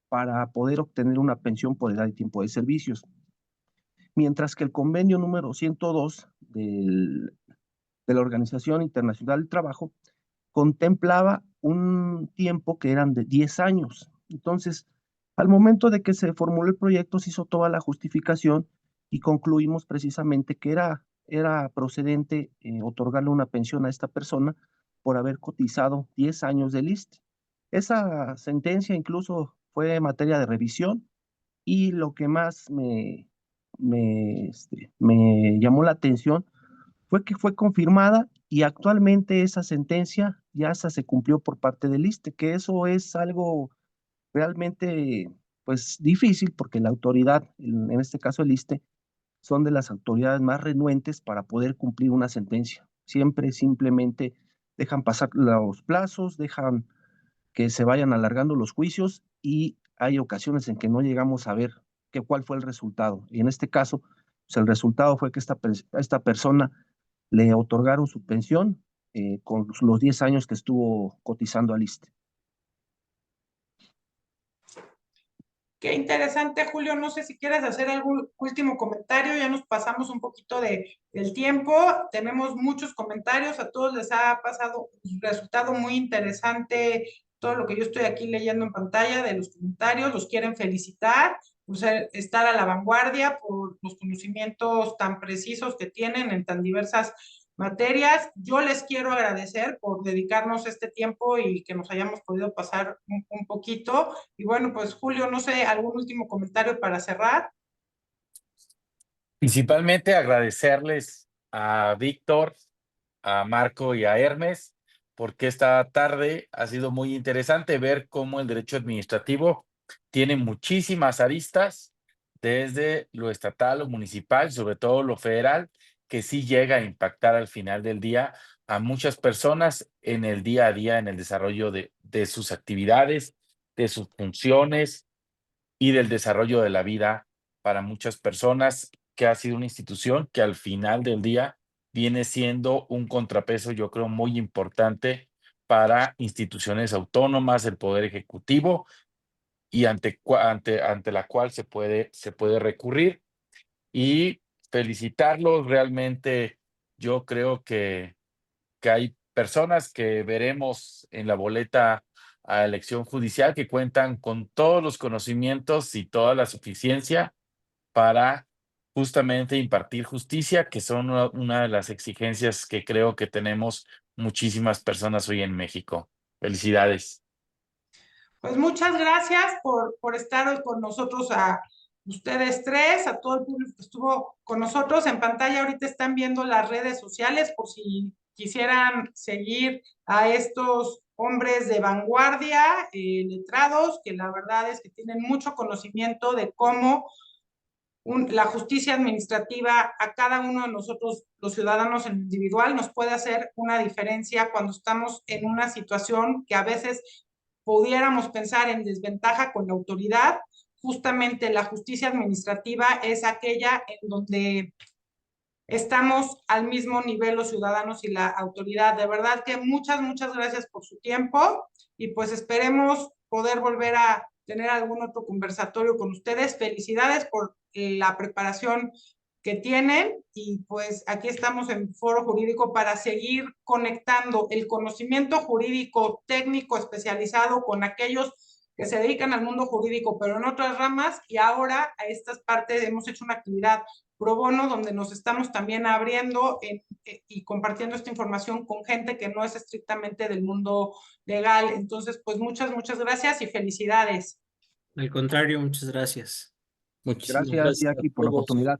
para poder obtener una pensión por edad y tiempo de servicios, mientras que el convenio número 102 de la Organización Internacional del Trabajo contemplaba un tiempo que eran de 10 años. Entonces, al momento de que se formuló el proyecto, se hizo toda la justificación y concluimos precisamente que era procedente otorgarle una pensión a esta persona por haber cotizado 10 años del ISSSTE. Esa sentencia incluso fue materia de revisión y lo que más me llamó la atención fue que fue confirmada y actualmente esa sentencia ya se cumplió por parte del ISSSTE, que eso es algo realmente pues difícil porque la autoridad, en este caso el ISSSTE, son de las autoridades más renuentes para poder cumplir una sentencia. Siempre simplemente dejan pasar los plazos, dejan que se vayan alargando los juicios y hay ocasiones en que no llegamos a ver cuál fue el resultado. Y en este caso, pues el resultado fue que esta persona le otorgaron su pensión con los 10 años que estuvo cotizando al ISSSTE. Qué interesante, Julio. No sé si quieres hacer algún último comentario. Ya nos pasamos un poquito del tiempo. Tenemos muchos comentarios. A todos les ha resultado muy interesante todo lo que yo estoy aquí leyendo en pantalla de los comentarios. Los quieren felicitar, o sea, estar a la vanguardia por los conocimientos tan precisos que tienen en tan diversas materias. Yo les quiero agradecer por dedicarnos este tiempo y que nos hayamos podido pasar un poquito. Y bueno, pues Julio, no sé, algún último comentario para cerrar. Principalmente agradecerles a Víctor, a Marco y a Hermes, porque esta tarde ha sido muy interesante ver cómo el derecho administrativo tiene muchísimas aristas, desde lo estatal, lo municipal, sobre todo lo federal, que sí llega a impactar al final del día a muchas personas en el día a día, en el desarrollo de sus actividades, de sus funciones y del desarrollo de la vida para muchas personas, que ha sido una institución que al final del día viene siendo un contrapeso, yo creo, muy importante para instituciones autónomas, el Poder Ejecutivo, y ante la cual se puede recurrir. Y felicitarlos, realmente yo creo que hay personas que veremos en la boleta a elección judicial que cuentan con todos los conocimientos y toda la suficiencia para justamente impartir justicia, que son una de las exigencias que creo que tenemos muchísimas personas hoy en México. Felicidades. Pues muchas gracias por estar hoy con nosotros, a ustedes tres, a todo el público que estuvo con nosotros. En pantalla ahorita están viendo las redes sociales por si quisieran seguir a estos hombres de vanguardia, letrados, que la verdad es que tienen mucho conocimiento de cómo la justicia administrativa a cada uno de nosotros, los ciudadanos en individual, nos puede hacer una diferencia cuando estamos en una situación que a veces pudiéramos pensar en desventaja con la autoridad. Justamente la justicia administrativa es aquella en donde estamos al mismo nivel los ciudadanos y la autoridad. De verdad que muchas gracias por su tiempo y pues esperemos poder volver a tener algún otro conversatorio con ustedes. Felicidades por la preparación que tienen y pues aquí estamos en Foro Jurídico para seguir conectando el conocimiento jurídico técnico especializado con aquellos que se dedican al mundo jurídico, pero en otras ramas, y ahora a estas partes hemos hecho una actividad pro bono donde nos estamos también abriendo y compartiendo esta información con gente que no es estrictamente del mundo legal. Entonces, pues muchas gracias y felicidades. Al contrario, muchas gracias. Muchísimas Gracias, gracias a Jackie, por la todos. oportunidad.